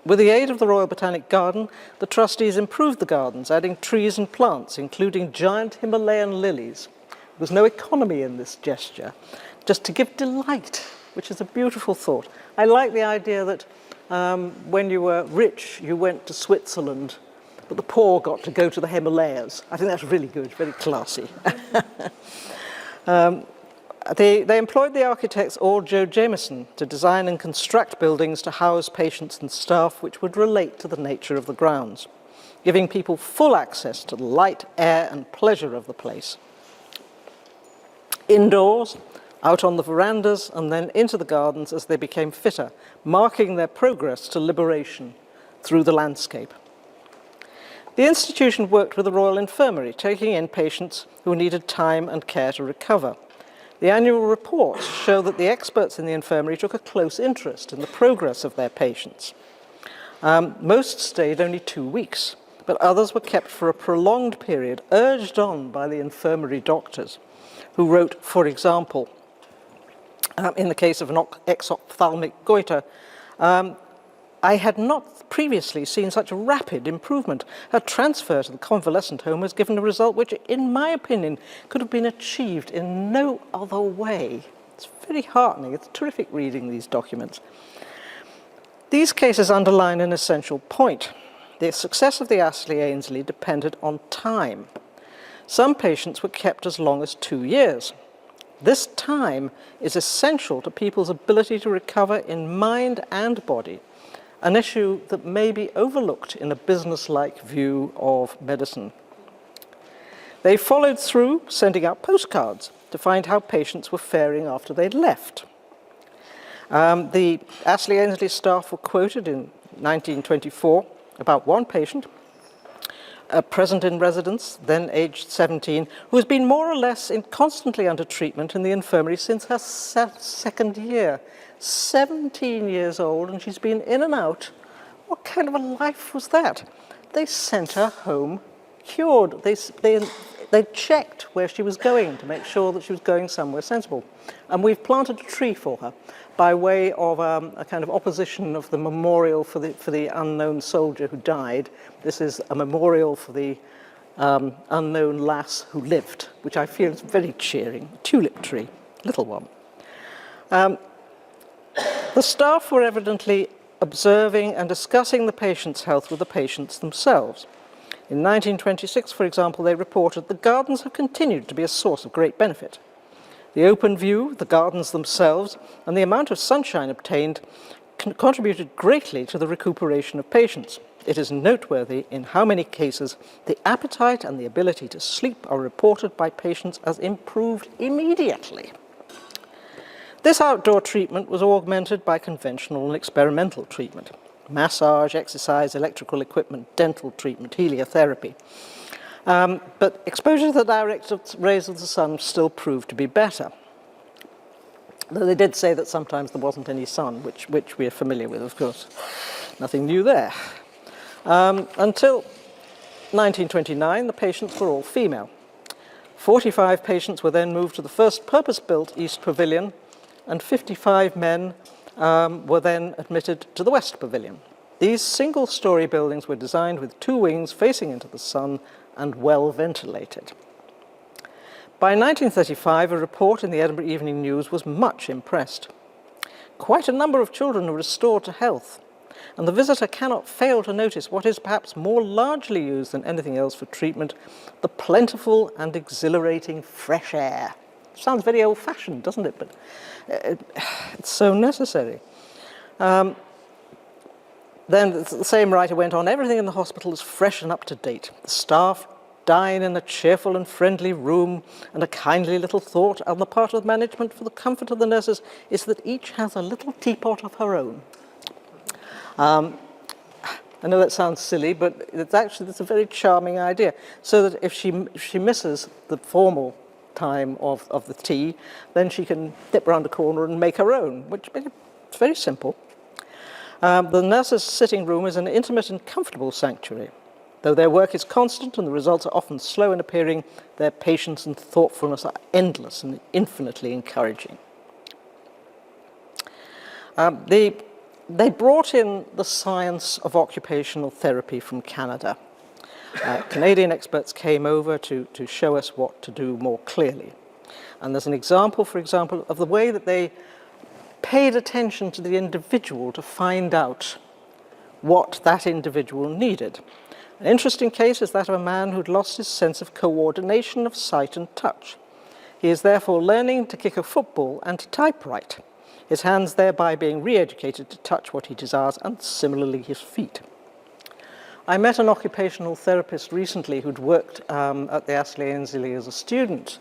Speaker 5: With the aid of the Royal Botanic Garden, the trustees improved the gardens, adding trees and plants, including giant Himalayan lilies. There was no economy in this gesture, just to give delight, which is a beautiful thought. I like the idea that when you were rich, you went to Switzerland, but the poor got to go to the Himalayas. I think that's really good, very classy. They employed the architects All Joe Jameson to design and construct buildings to house patients and staff which would relate to the nature of the grounds, giving people full access to the light, air, and pleasure of the place. Indoors, out on the verandas, and then into the gardens as they became fitter, marking their progress to liberation through the landscape. The institution worked with the Royal Infirmary, taking in patients who needed time and care to recover. The annual reports show that the experts in the infirmary took a close interest in the progress of their patients. Most stayed only 2 weeks, but others were kept for a prolonged period, urged on by the infirmary doctors, who wrote, for example, in the case of an exophthalmic goiter, I had not previously seen such rapid improvement. Her transfer to the convalescent home has given a result which, in my opinion, could have been achieved in no other way. It's very heartening. It's terrific reading these documents. These cases underline an essential point. The success of the Astley Ainslie depended on time. Some patients were kept as long as 2 years. This time is essential to people's ability to recover in mind and body, an issue that may be overlooked in a business-like view of medicine. They followed through, sending out postcards to find how patients were faring after they'd left. The Astley Ainslie staff were quoted in 1924 about one patient, present in residence, then aged 17, who has been more or less constantly under treatment in the infirmary since her second year. 17 years old, and she's been in and out. What kind of a life was that? They sent her home cured. They checked where she was going to make sure that she was going somewhere sensible. And we've planted a tree for her by way of a kind of opposition of the memorial for the unknown soldier who died. This is a memorial for the unknown lass who lived, which I feel is very cheering. Tulip tree, little one. The staff were evidently observing and discussing the patient's health with the patients themselves. In 1926, for example, they reported the gardens have continued to be a source of great benefit. The open view, the gardens themselves, and the amount of sunshine obtained contributed greatly to the recuperation of patients. It is noteworthy in how many cases the appetite and the ability to sleep are reported by patients as improved immediately. This outdoor treatment was augmented by conventional and experimental treatment: massage, exercise, electrical equipment, dental treatment, heliotherapy. But exposure to the direct rays of the sun still proved to be better. Though they did say that sometimes there wasn't any sun, which we are familiar with, of course. Nothing new there. Until 1929, the patients were all female. 45 patients were then moved to the first purpose-built East Pavilion, and 55 men were then admitted to the West Pavilion. These single-story buildings were designed with 2 wings facing into the sun and well ventilated. By 1935, a report in the Edinburgh Evening News was much impressed. Quite a number of children are restored to health, and the visitor cannot fail to notice what is perhaps more largely used than anything else for treatment, the plentiful and exhilarating fresh air. Sounds very old-fashioned, doesn't it? But it's so necessary. Then the same writer went on, everything in the hospital is fresh and up to date. The staff dine in a cheerful and friendly room, and a kindly little thought on the part of management for the comfort of the nurses is that each has a little teapot of her own. I know that sounds silly, but it's a very charming idea. So that if she misses the formal time of the tea, then she can dip round the corner and make her own, which is very simple. The nurses' sitting room is an intimate and comfortable sanctuary. Though their work is constant and the results are often slow in appearing, their patience and thoughtfulness are endless and infinitely encouraging. They brought in the science of occupational therapy from Canada. Canadian experts came over to show us what to do more clearly. And there's an example, for example, of the way that they paid attention to the individual to find out what that individual needed. An interesting case is that of a man who'd lost his sense of coordination of sight and touch. He is therefore learning to kick a football and to typewrite, his hands thereby being re-educated to touch what he desires, and similarly his feet. I met an occupational therapist recently who'd worked at the Astley Ainslie as a student,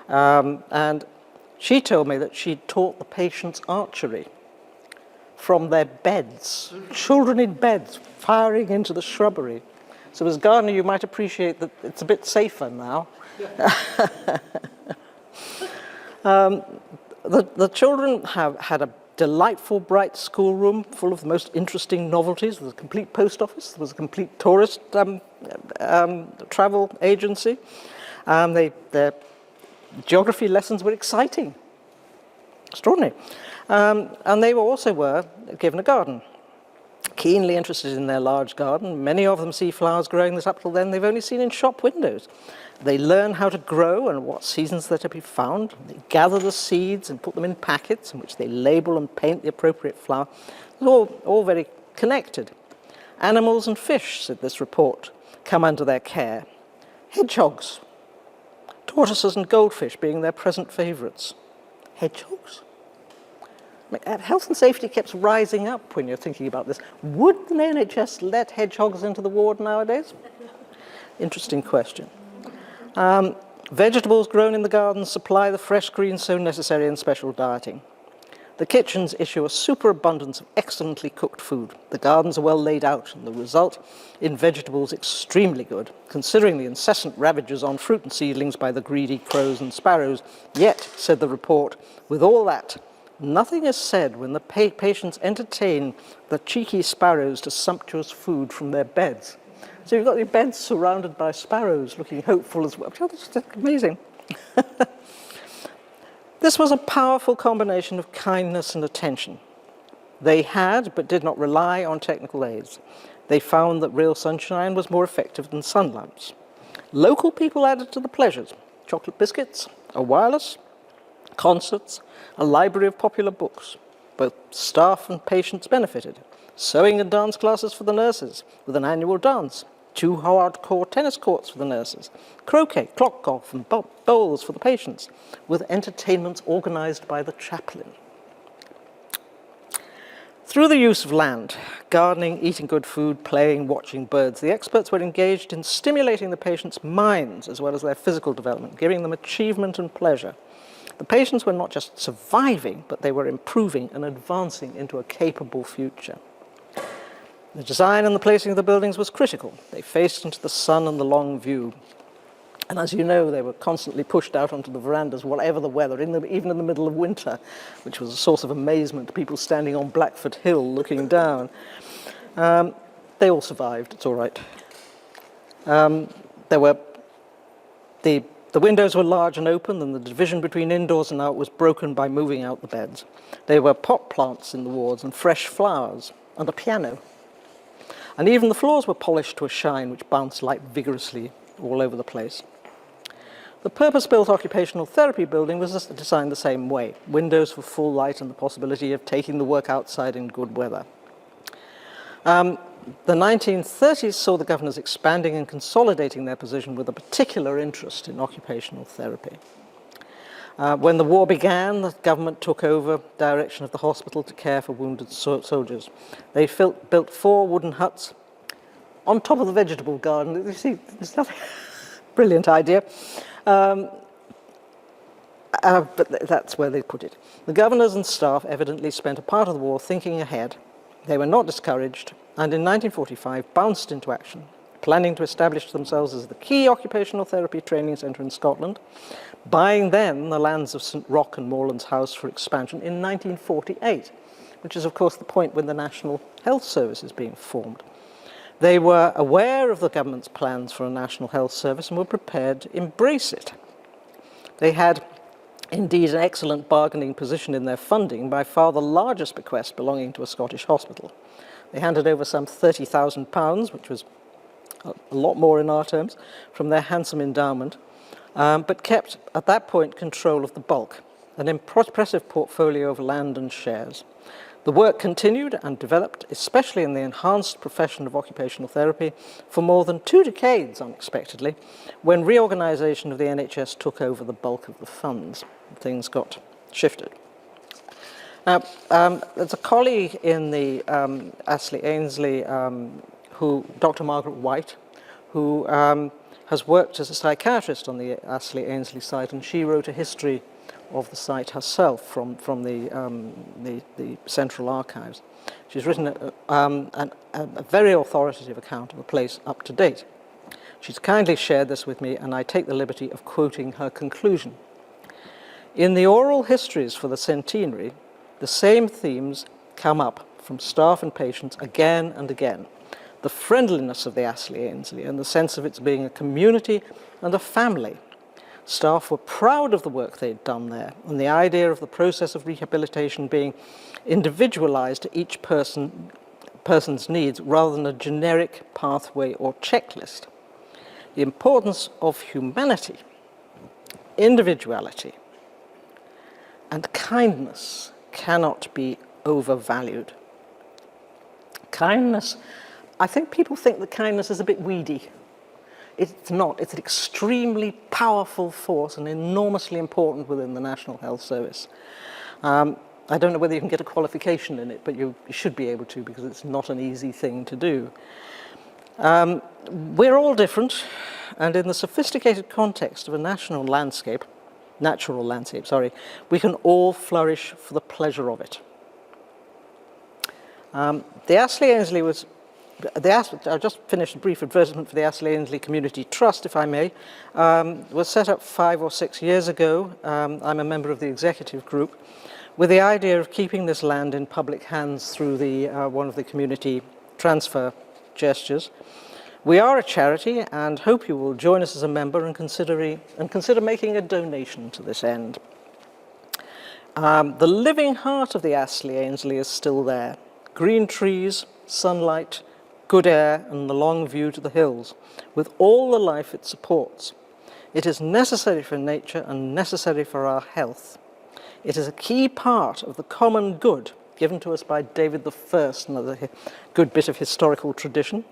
Speaker 5: and she told me that she'd taught the patients archery from their beds, children in beds firing into the shrubbery. So as a gardener, you might appreciate that it's a bit safer now. The children have had a delightful, bright schoolroom full of the most interesting novelties. There was a complete post office. There was a complete tourist travel agency. Their geography lessons were exciting, extraordinary. And they also were given a garden. Keenly interested in their large garden. Many of them see flowers growing that up till then they've only seen in shop windows. They learn how to grow and what seasons they're to be found. They gather the seeds and put them in packets in which they label and paint the appropriate flower. It's all very connected. Animals and fish, said this report, come under their care. Hedgehogs, tortoises and goldfish being their present favourites. Hedgehogs? Health and safety keeps rising up when you're thinking about this. Would the NHS let hedgehogs into the ward nowadays? Interesting question. Vegetables grown in the gardens supply the fresh greens so necessary in special dieting. The kitchens issue a superabundance of excellently cooked food. The gardens are well laid out, and the result in vegetables extremely good, considering the incessant ravages on fruit and seedlings by the greedy crows and sparrows. Yet, said the report, with all that, nothing is said when the patients entertain the cheeky sparrows to sumptuous food from their beds. So you've got your beds surrounded by sparrows looking hopeful as well. That's amazing. This was a powerful combination of kindness and attention. They had, but did not rely on technical aids. They found that real sunshine was more effective than sun lamps. Local people added to the pleasures. Chocolate biscuits, a wireless, concerts, a library of popular books. Both staff and patients benefited. Sewing and dance classes for the nurses, with an annual dance. 2 hardcore tennis courts for the nurses. Croquet, clock golf, and bowls for the patients, with entertainments organised by the chaplain. Through the use of land, gardening, eating good food, playing, watching birds, the experts were engaged in stimulating the patients' minds as well as their physical development, giving them achievement and pleasure. The patients were not just surviving, but they were improving and advancing into a capable future. The design and the placing of the buildings was critical. They faced into the sun and the long view. And as you know, they were constantly pushed out onto the verandas, whatever the weather, even in the middle of winter, which was a source of amazement to people standing on Blackford Hill looking down. They all survived, it's all right. There were the windows were large and open, and the division between indoors and out was broken by moving out the beds. There were pot plants in the wards and fresh flowers and a piano. And even the floors were polished to a shine which bounced light vigorously all over the place. The purpose-built occupational therapy building was designed the same way, windows for full light and the possibility of taking the work outside in good weather. The 1930s saw the governors expanding and consolidating their position with a particular interest in occupational therapy. When the war began, the government took over direction of the hospital to care for wounded soldiers. They built 4 wooden huts on top of the vegetable garden. You see, it's not brilliant idea. But that's where they put it. The governors and staff evidently spent a part of the war thinking ahead. They were not discouraged, and in 1945 bounced into action, planning to establish themselves as the key occupational therapy training centre in Scotland, buying then the lands of St Roch and Moreland's House for expansion in 1948, which is of course the point when the National Health Service is being formed. They were aware of the government's plans for a National Health Service and were prepared to embrace it. They had indeed an excellent bargaining position in their funding, by far the largest bequest belonging to a Scottish hospital. They handed over some £30,000, which was a lot more in our terms, from their handsome endowment, but kept at that point control of the bulk, an impressive portfolio of land and shares. The work continued and developed, especially in the enhanced profession of occupational therapy, for more than 2 decades, unexpectedly, when reorganisation of the NHS took over the bulk of the funds. Things got shifted. Now, there's a colleague in the Astley Ainslie, Dr. Margaret White, who has worked as a psychiatrist on the Astley Ainslie site, and she wrote a history of the site herself from the Central Archives. She's written a very authoritative account of the place up to date. She's kindly shared this with me, and I take the liberty of quoting her conclusion. In the oral histories for the centenary, the same themes come up from staff and patients again and again. The friendliness of the Astley Ainslie and the sense of its being a community and a family. Staff were proud of the work they'd done there, and the idea of the process of rehabilitation being individualized to each person's needs rather than a generic pathway or checklist. The importance of humanity, individuality, and kindness cannot be overvalued. Kindness, I think people think that kindness is a bit weedy. It's not. It's an extremely powerful force and enormously important within the National Health Service. I don't know whether you can get a qualification in it, but you should be able to, because it's not an easy thing to do. We're all different, and in the sophisticated context of a natural landscape, we can all flourish for the pleasure of it. The Astley Ainslie was, I'll just finish a brief advertisement for the Astley Ainslie Community Trust, if I may, was set up 5 or 6 years ago. I'm a member of the executive group, with the idea of keeping this land in public hands through the one of the community transfer gestures. We are a charity and hope you will join us as a member and consider making a donation to this end. The living heart of the Astley Ainslie is still there. Green trees, sunlight, good air, and the long view to the hills, with all the life it supports. It is necessary for nature and necessary for our health. It is a key part of the common good given to us by David I, another good bit of historical tradition,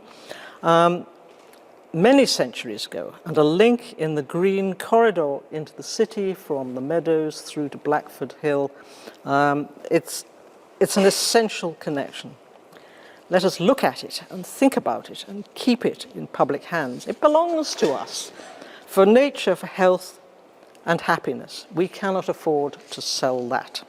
Speaker 5: many centuries ago, and a link in the green corridor into the city from the meadows through to Blackford Hill. It's an essential connection. Let us look at it and think about it and keep it in public hands. It belongs to us. For nature, for health and happiness, we cannot afford to sell that.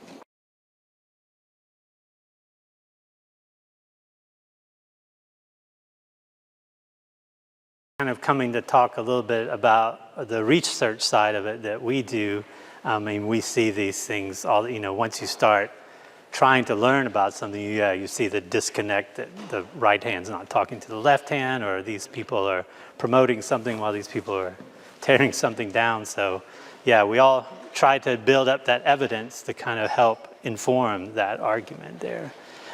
Speaker 6: Kind of coming to talk a little bit about the research side of it that we do. I mean, we see these things all, once you start trying to learn about something, you see the disconnect, that the right hand's not talking to the left hand, or these people are promoting something while these people are tearing something down. So yeah, we all try to build up that evidence to kind of help inform that argument there.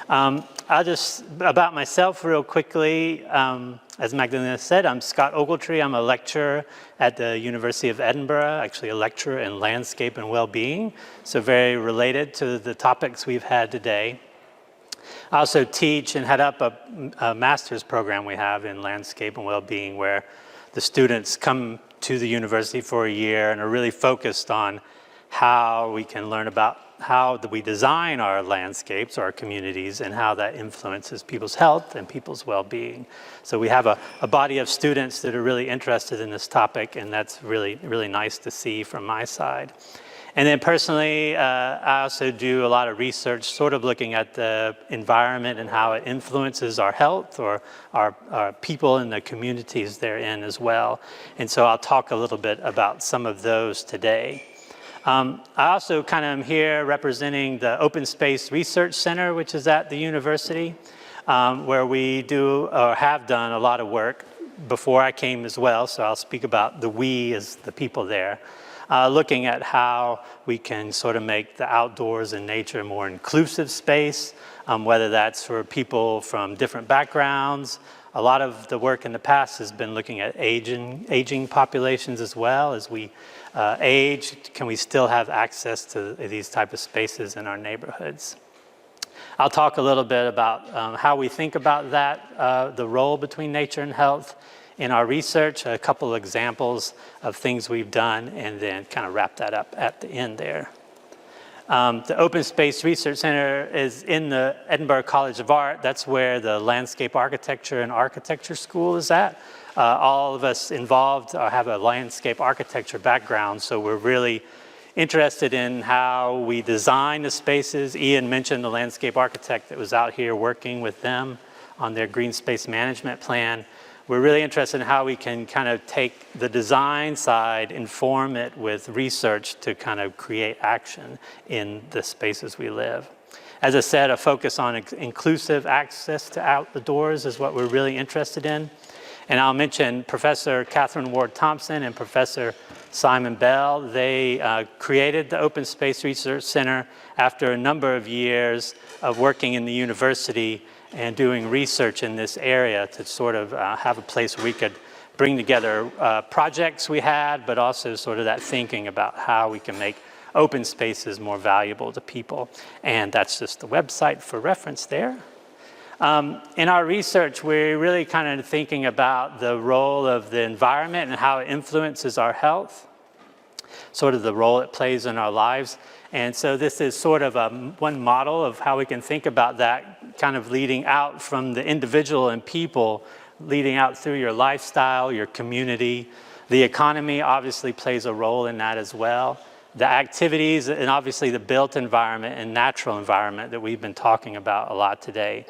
Speaker 6: I'll just, about myself real quickly, as Magdalena said, I'm Scott Ogletree. I'm a lecturer at the University of Edinburgh, actually a lecturer in landscape and well-being, so very related to the topics we've had today. I also teach and head up a master's program we have in landscape and well-being, where the students come to the university for a year and are really focused on how we can learn about how we design our landscapes, our communities, and how that influences people's health and people's well-being. So we have a body of students that are really interested in this topic, and that's really, really nice to see from my side. And then personally, I also do a lot of research, sort of looking at the environment and how it influences our health, or our people in the communities they're in as well. And so I'll talk a little bit about some of those today. I also kind of am here representing the Open Space Research Center, which is at the university, where we do, or have done, a lot of work before I came as well. So I'll speak about the we as the people there. Looking at how we can sort of make the outdoors and nature a more inclusive space, whether that's for people from different backgrounds. A lot of the work in the past has been looking at aging populations as well. As we age, can we still have access to these type of spaces in our neighborhoods? I'll talk a little bit about how we think about that, the role between nature and health in our research, a couple of examples of things we've done, and then kind of wrap that up at the end there. The Open Space Research Center is in the Edinburgh College of Art. That's where the Landscape Architecture and Architecture School is at. All of us involved have a landscape architecture background, so we're really interested in how we design the spaces. Ian mentioned the landscape architect that was out here working with them on their green space management plan. We're really interested in how we can kind of take the design side, inform it with research to kind of create action in the spaces we live. As I said, a focus on inclusive access to outdoors is what we're really interested in. And I'll mention Professor Catherine Ward-Thompson and Professor Simon Bell. They created the Open Space Research Center after a number of years of working in the university and doing research in this area to sort of have a place where we could bring together projects we had, but also sort of that thinking about how we can make open spaces more valuable to people. And that's just the website for reference there. In our research, we're really kind of thinking about the role of the environment and how it influences our health, sort of the role it plays in our lives. And so this is sort of one model of how we can think about that, kind of leading out from the individual and people, leading out through your lifestyle, your community. The economy obviously plays a role in that as well. The activities, and obviously the built environment and natural environment that we've been talking about a lot today.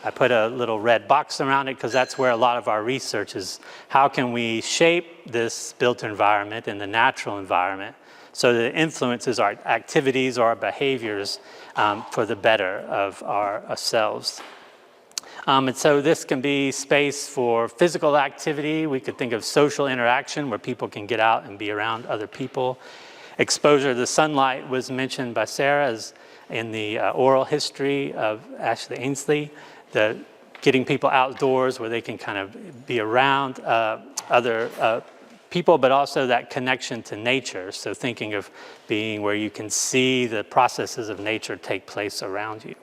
Speaker 6: I put a little red box around it because that's where a lot of our research is. How can we shape this built environment and the natural environment so that it influences our activities or our behaviors for the better of ourselves? And so this can be space for physical activity. We could think of social interaction where people can get out and be around other people. Exposure to sunlight was mentioned by Sarah as in the oral history of Astley Ainslie, the getting people outdoors where they can kind of be around other people, but also that connection to nature. So thinking of being where you can see the processes of nature take place around you.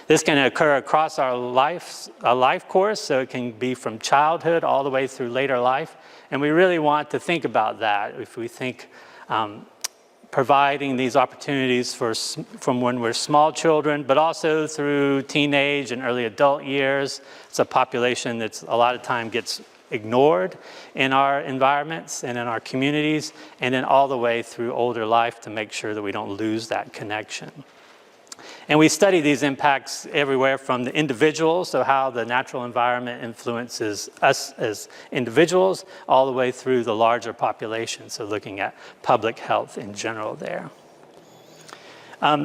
Speaker 6: This can occur across our life course, so it can be from childhood all the way through later life. And we really want to think about that. If we think providing these opportunities from when we're small children, but also through teenage and early adult years. It's a population that's a lot of time gets ignored in our environments and in our communities, and then all the way through older life to make sure that we don't lose that connection. And we study these impacts everywhere from the individual, so how the natural environment influences us as individuals, all the way through the larger population, so looking at public health in general there.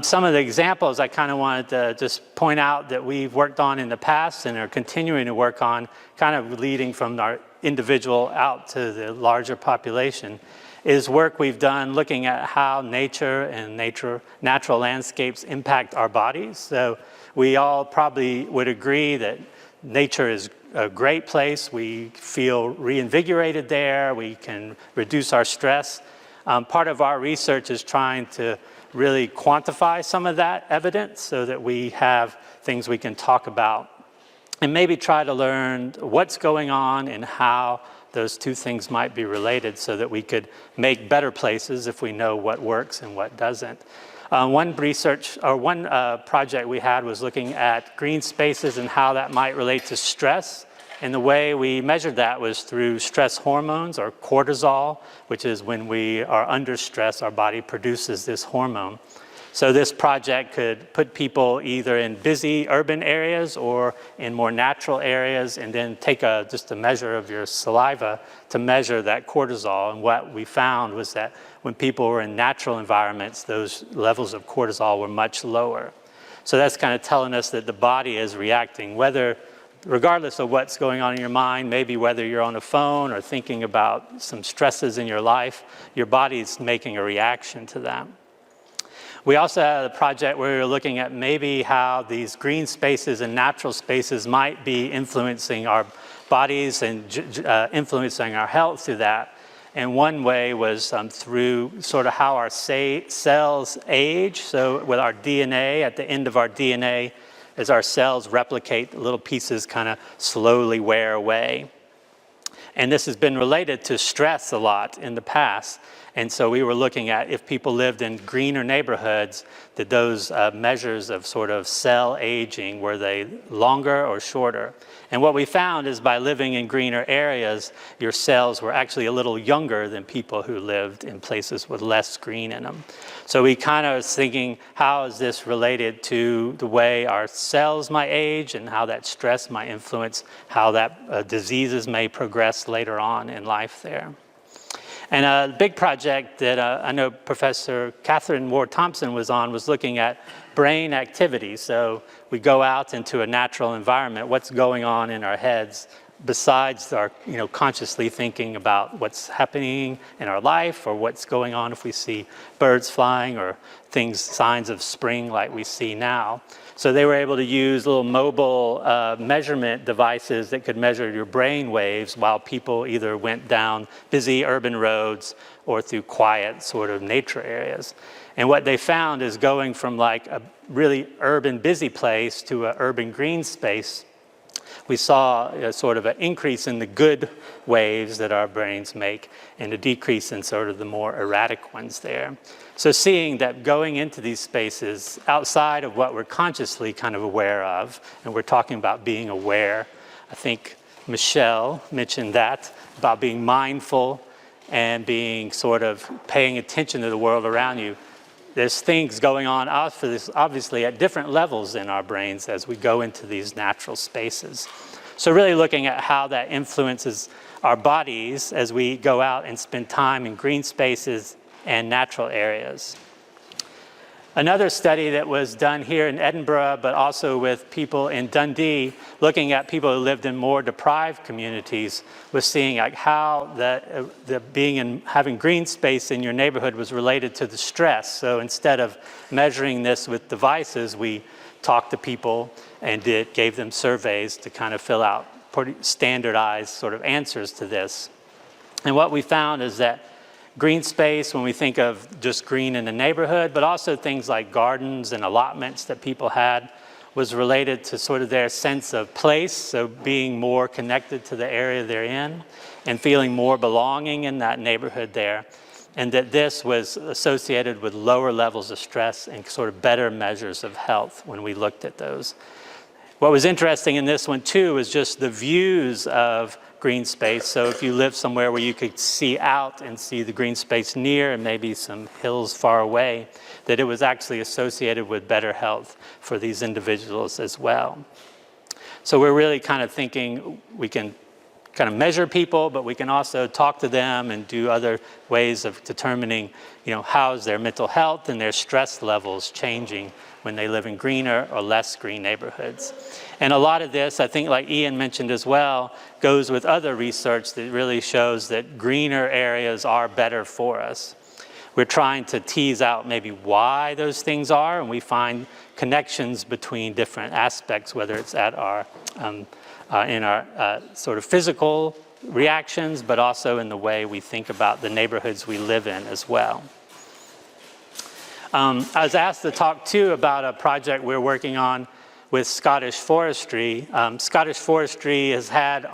Speaker 6: Some of the examples I kind of wanted to just point out that we've worked on in the past and are continuing to work on, kind of leading from our individual out to the larger population, is work we've done looking at how nature and natural landscapes impact our bodies. So we all probably would agree that nature is a great place. We feel reinvigorated there. We can reduce our stress. Part of our research is trying to really quantify some of that evidence so that we have things we can talk about and maybe try to learn what's going on and how those two things might be related so that we could make better places if we know what works and what doesn't. One project we had was looking at green spaces and how that might relate to stress. And the way we measured that was through stress hormones, or cortisol, which is when we are under stress, our body produces this hormone. So this project could put people either in busy urban areas or in more natural areas, and then take just a measure of your saliva to measure that cortisol. And what we found was that when people were in natural environments, those levels of cortisol were much lower. So that's kind of telling us that the body is reacting, regardless of what's going on in your mind, maybe whether you're on a phone or thinking about some stresses in your life, your body's making a reaction to that. We also had a project where we were looking at maybe how these green spaces and natural spaces might be influencing our bodies and influencing our health through that. And one way was through sort of how our cells age. So with our DNA, at the end of our DNA, as our cells replicate, the little pieces kind of slowly wear away. And this has been related to stress a lot in the past. And so we were looking at if people lived in greener neighborhoods, did those measures of sort of cell aging, were they longer or shorter? And what we found is by living in greener areas, your cells were actually a little younger than people who lived in places with less green in them. So we kind of was thinking, how is this related to the way our cells might age and how that stress might influence how that diseases may progress later on in life there. And a big project that I know Professor Catherine Ward-Thompson was on was looking at brain activity. So we go out into a natural environment, what's going on in our heads besides our, consciously thinking about what's happening in our life or what's going on if we see birds flying or signs of spring like we see now. So they were able to use little mobile measurement devices that could measure your brain waves while people either went down busy urban roads or through quiet sort of nature areas. And what they found is going from like a really urban busy place to an urban green space, we saw a sort of an increase in the good waves that our brains make and a decrease in sort of the more erratic ones there. So seeing that going into these spaces outside of what we're consciously kind of aware of, and we're talking about being aware, I think Michelle mentioned that, about being mindful and being sort of paying attention to the world around you. There's things going on obviously at different levels in our brains as we go into these natural spaces. So really looking at how that influences our bodies as we go out and spend time in green spaces and natural areas. Another study that was done here in Edinburgh, but also with people in Dundee, looking at people who lived in more deprived communities, was seeing like how having green space in your neighborhood was related to the stress. So instead of measuring this with devices, we talked to people and gave them surveys to kind of fill out pretty standardized sort of answers to this. And what we found is that green space, when we think of just green in the neighborhood, but also things like gardens and allotments that people had, was related to sort of their sense of place, so being more connected to the area they're in and feeling more belonging in that neighborhood there, and that this was associated with lower levels of stress and sort of better measures of health when we looked at those. What was interesting in this one too was just the views of green space. So if you live somewhere where you could see out and see the green space near and maybe some hills far away, that it was actually associated with better health for these individuals as well. So we're really kind of thinking we can kind of measure people, but we can also talk to them and do other ways of determining, how's their mental health and their stress levels changing when they live in greener or less green neighborhoods. And a lot of this, I think, like Ian mentioned as well, goes with other research that really shows that greener areas are better for us. We're trying to tease out maybe why those things are, and we find connections between different aspects, whether it's at our in our sort of physical reactions, but also in the way we think about the neighborhoods we live in as well. I was asked to talk too about a project we're working on with Scottish Forestry. Scottish Forestry has had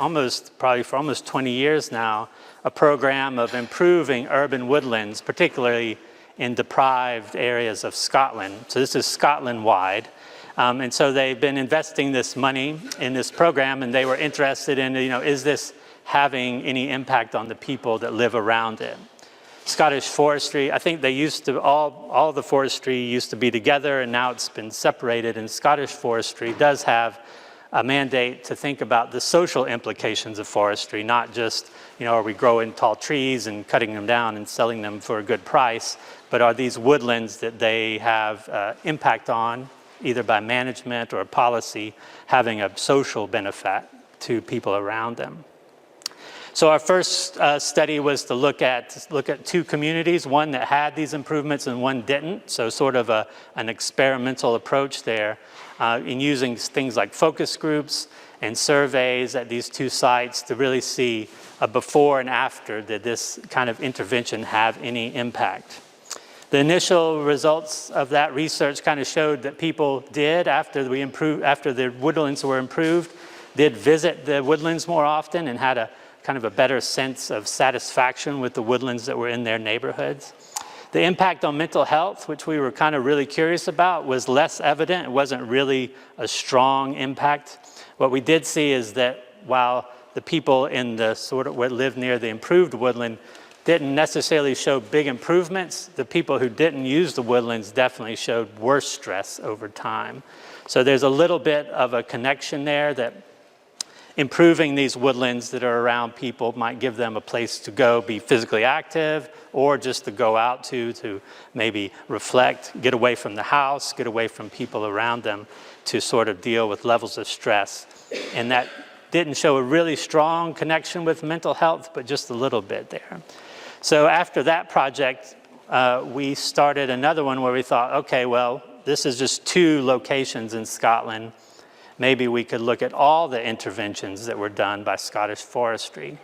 Speaker 6: probably for almost 20 years now, a program of improving urban woodlands, particularly in deprived areas of Scotland. So this is Scotland-wide. And so they've been investing this money in this program, and they were interested in, is this having any impact on the people that live around it? Scottish Forestry, I think they used to, all the forestry used to be together, and now it's been separated, and Scottish Forestry does have a mandate to think about the social implications of forestry, not just, are we growing tall trees and cutting them down and selling them for a good price, but are these woodlands that they have impact on, either by management or policy, having a social benefit to people around them. So our first study was to look at two communities, one that had these improvements and one didn't. So sort of an experimental approach there in using things like focus groups and surveys at these two sites to really see a before and after, did this kind of intervention have any impact. The initial results of that research kind of showed that people did, after the woodlands were improved, did visit the woodlands more often and had a kind of a better sense of satisfaction with the woodlands that were in their neighborhoods. The impact on mental health, which we were kind of really curious about, was less evident. It wasn't really a strong impact. What we did see is that while the people in the sort of what lived near the improved woodland didn't necessarily show big improvements, the people who didn't use the woodlands definitely showed worse stress over time. So there's a little bit of a connection there that improving these woodlands that are around people might give them a place to go, be physically active, or just to go out to maybe reflect, get away from the house, get away from people around them to sort of deal with levels of stress. And that didn't show a really strong connection with mental health, but just a little bit there. So after that project, we started another one where we thought, okay, well, this is just 2 locations in Scotland. Maybe we could look at all the interventions that were done by Scottish Forestry.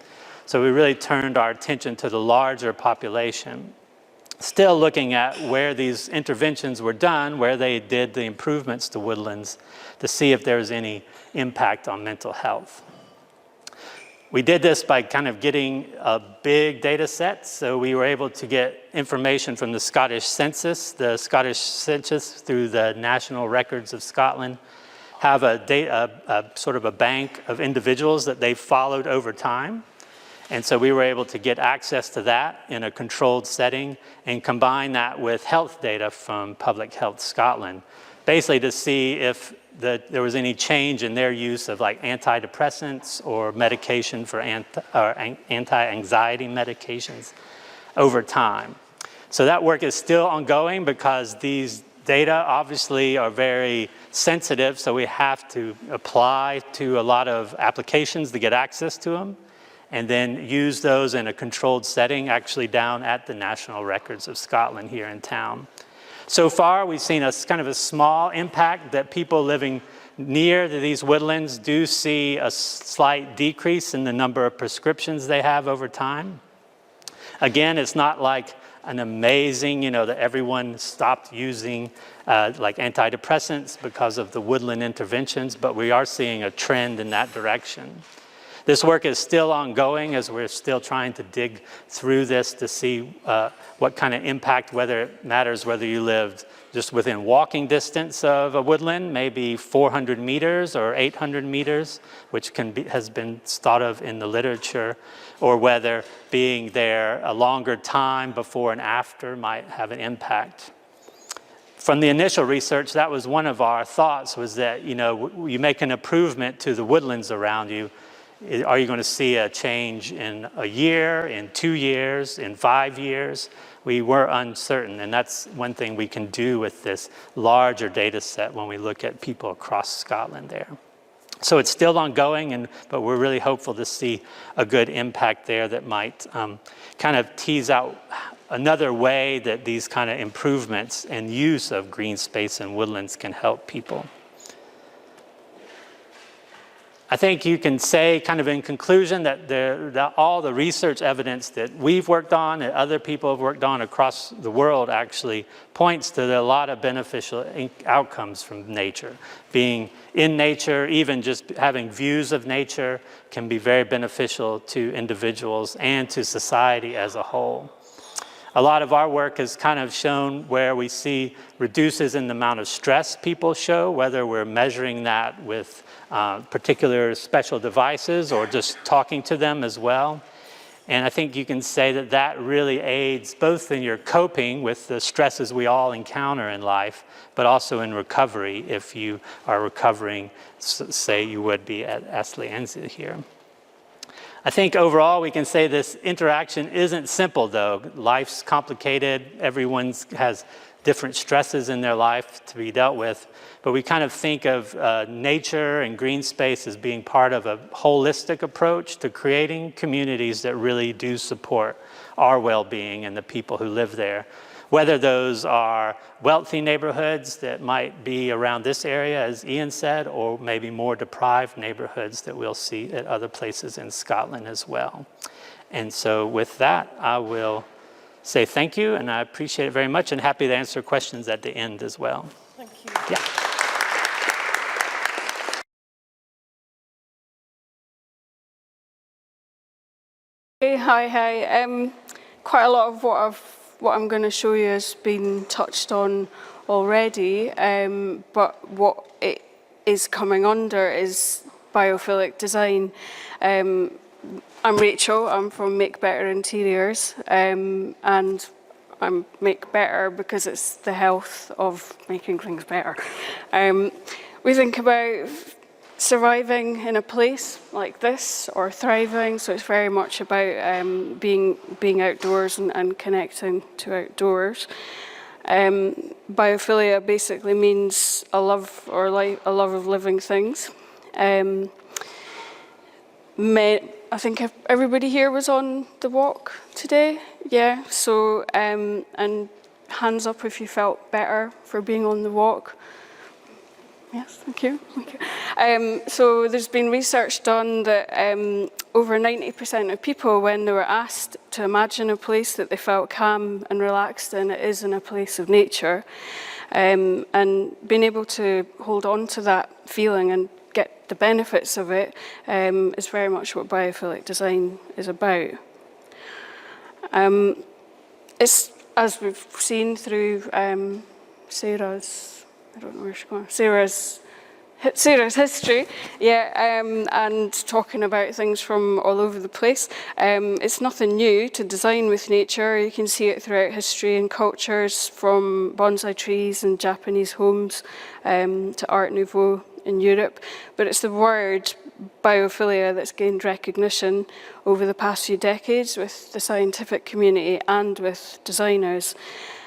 Speaker 6: So we really turned our attention to the larger population, still looking at where these interventions were done, where they did the improvements to woodlands, to see if there was any impact on mental health. We did this by kind of getting a big data set. So we were able to get information from the Scottish Census. The Scottish Census, through the National Records of Scotland, have a sort of a bank of individuals that they've followed over time. And so we were able to get access to that in a controlled setting and combine that with health data from Public Health Scotland, basically to see if there was any change in their use of like antidepressants or medication for anti-anxiety medications over time. So that work is still ongoing because these data obviously are very sensitive, so we have to apply to a lot of applications to get access to them, and then use those in a controlled setting, actually down at the National Records of Scotland here in town. So far, we've seen a kind of a small impact that people living near these woodlands do see a slight decrease in the number of prescriptions they have over time. Again, it's not like an amazing, that everyone stopped using like antidepressants because of the woodland interventions, but we are seeing a trend in that direction. This work is still ongoing as we're still trying to dig through this to see what kind of impact, whether it matters whether you lived just within walking distance of a woodland, maybe 400 meters or 800 meters, which has been thought of in the literature, or whether being there a longer time before and after might have an impact. From the initial research, that was one of our thoughts, was that you make an improvement to the woodlands around you, Are you going to see a change in a year, in 2 years, in 5 years? We were uncertain, and that's one thing we can do with this larger data set when we look at people across Scotland there. So it's still ongoing, but we're really hopeful to see a good impact there that might kind of tease out another way that these kind of improvements and use of green space and woodlands can help people. I think you can say, kind of in conclusion, that all the research evidence that we've worked on and other people have worked on across the world actually points to a lot of beneficial outcomes from nature. Being in nature, even just having views of nature, can be very beneficial to individuals and to society as a whole. A lot of our work has kind of shown where we see reduces in the amount of stress people show, whether we're measuring that with particular special devices or just talking to them as well. And I think you can say that that really aids both in your coping with the stresses we all encounter in life, but also in recovery if you are recovering, say you would be at Astley Ainslie here. I think overall we can say this interaction isn't simple though. Life's complicated, everyone has different stresses in their life to be dealt with, but we kind of think of nature and green space as being part of a holistic approach to creating communities that really do support our well-being and the people who live there. Whether those are wealthy neighborhoods that might be around this area, as Ian said, or maybe more deprived neighborhoods that we'll see at other places in Scotland as well. And so with that, I will say thank you, and I appreciate it very much, and happy to answer questions at the end as well.
Speaker 3: Thank you.
Speaker 6: Yeah.
Speaker 4: Hey, hi. Quite a lot of what I'm going to show you has been touched on already, but what it is coming under is biophilic design. I'm Rachel, I'm from Make Better Interiors, and I'm Make Better because it's the health of making things better. We think about surviving in a place like this or thriving, so it's very much about being outdoors and connecting to outdoors. Biophilia basically means a love of living things. I think everybody here was on the walk today, yeah. So and hands up if you felt better for being on the walk. Yes, thank you. So there's been research done that over 90% of people, when they were asked to imagine a place that they felt calm and relaxed in, it is in a place of nature. And being able to hold on to that feeling and get the benefits of it is very much what biophilic design is about. It's, as we've seen through Sarah's, I don't know where she's going. Sarah's history, yeah, and talking about things from all over the place. It's nothing new to design with nature. You can see it throughout history and cultures, from bonsai trees and Japanese homes to Art Nouveau in Europe. But it's the word biophilia that's gained recognition over the past few decades with the scientific community and with designers.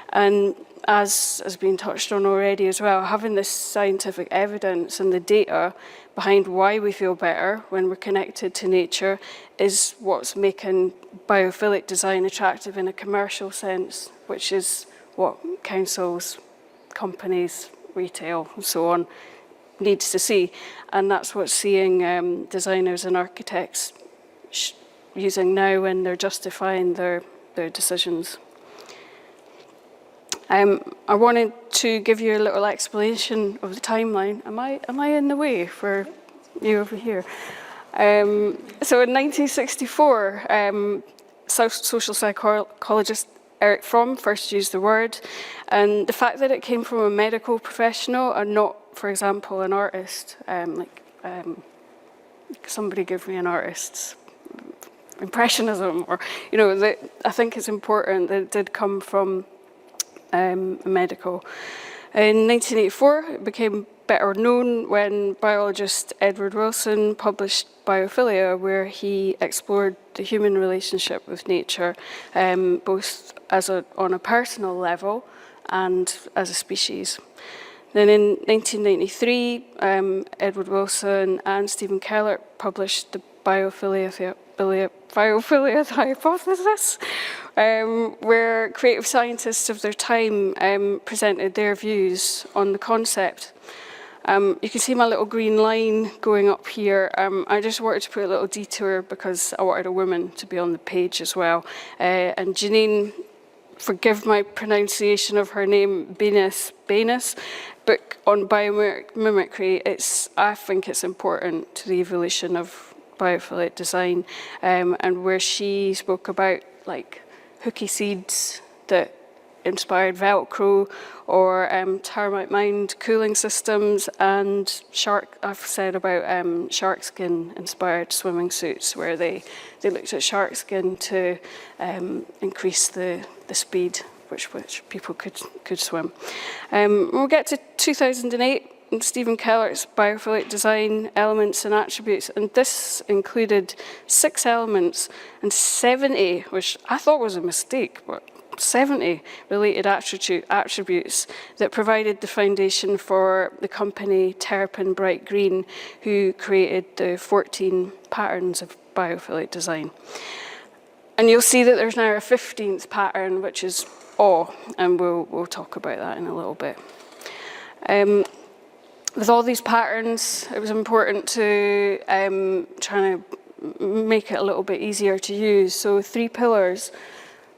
Speaker 4: And as has been touched on already as well, having this scientific evidence and the data behind why we feel better when we're connected to nature is what's making biophilic design attractive in a commercial sense, which is what councils, companies, retail, and so on needs to see. And that's what seeing designers and architects using now when they're justifying their decisions. I wanted to give you a little explanation of the timeline. Am I in the way for you over here? So in 1964, social psychologist Eric Fromm first used the word, and the fact that it came from a medical professional and not, for example, an artist, somebody give me an artist's impressionism, or, you know, I think it's important that it did come from medical. In 1984, it became better known when biologist Edward Wilson published Biophilia, where he explored the human relationship with nature, both on a personal level and as a species. Then in 1993, Edward Wilson and Stephen Keller published the Biophilia hypothesis, where creative scientists of their time presented their views on the concept. You can see my little green line going up here. I just wanted to put a little detour because I wanted a woman to be on the page as well. And Janine, forgive my pronunciation of her name, Baines, book on biomimicry, I think it's important to the evolution of biophilic design, and where she spoke about like hooky seeds that inspired Velcro, or termite mound cooling systems, and I've said about shark skin inspired swimming suits, where they looked at shark skin to increase the speed which people could swim. We'll get to 2008 and Stephen Keller's biophilic design elements and attributes, and this included 6 elements and 70, which I thought was a mistake, but 70 related attributes that provided the foundation for the company Terrapin Bright Green, who created the 14 patterns of biophilic design. And you'll see that there's now a 15th pattern, which is awe, and we'll talk about that in a little bit. With all these patterns, it was important to try to make it a little bit easier to use. So 3 pillars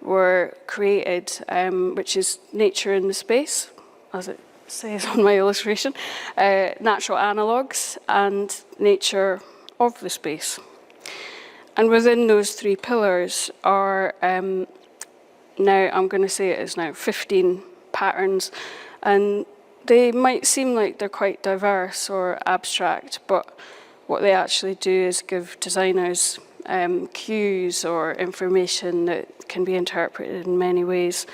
Speaker 4: were created, which is nature in the space, as it says on my illustration, natural analogues, and nature of the space. And within those 3 pillars are, now I'm going to say it is now 15 patterns, and they might seem like they're quite diverse or abstract, but what they actually do is give designers cues or information that can be interpreted in many ways.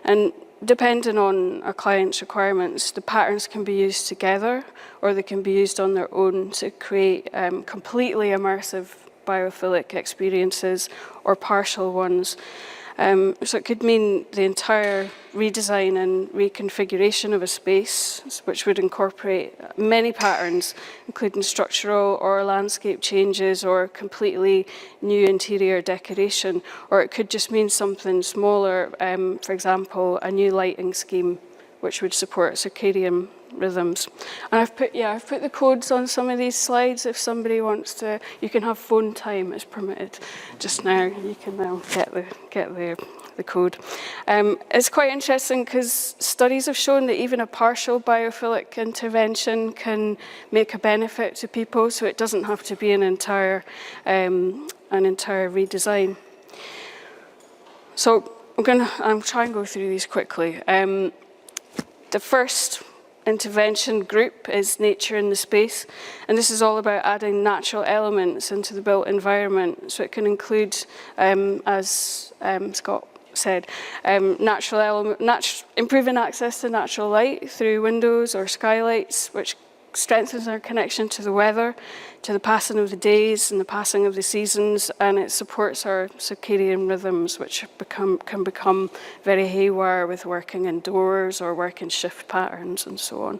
Speaker 4: And depending on a client's requirements, the patterns can be used together, or they can be used on their own to create completely immersive biophilic experiences or partial ones. So it could mean the entire redesign and reconfiguration of a space, which would incorporate many patterns, including structural or landscape changes or completely new interior decoration. Or it could just mean something smaller, for example, a new lighting scheme, which would support circadian rhythms. And I've put the codes on some of these slides if somebody wants to. You can have phone time as permitted just now. You can now get the code. It's quite interesting because studies have shown that even a partial biophilic intervention can make a benefit to people, so it doesn't have to be an entire redesign. So I'm trying to go through these quickly. The first intervention group is nature in the space, and this is all about adding natural elements into the built environment. So it can include, as Scott said, improving access to natural light through windows or skylights, which strengthens our connection to the weather, to the passing of the days and the passing of the seasons, and it supports our circadian rhythms, which can become very haywire with working indoors or working shift patterns and so on.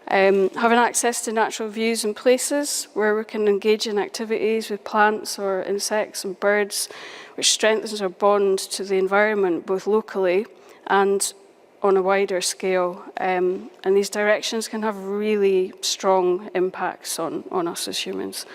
Speaker 4: Having access to natural views and places where we can engage in activities with plants or insects and birds, which strengthens our bond to the environment, both locally and on a wider scale, and these directions can have really strong impacts on us as humans.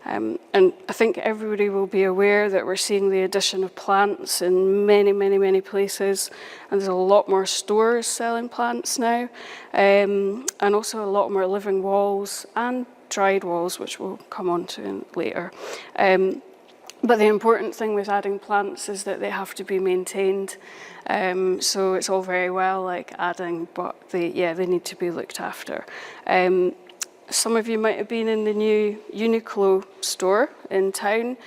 Speaker 4: And I think everybody will be aware that we're seeing the addition of plants in many, many, many places, and there's a lot more stores selling plants now, and also a lot more living walls and dried walls, which we'll come on to later. But the important thing with adding plants is that they have to be maintained. So it's all very well like adding, but they need to be looked after. Some of you might have been in the new Uniqlo store in town,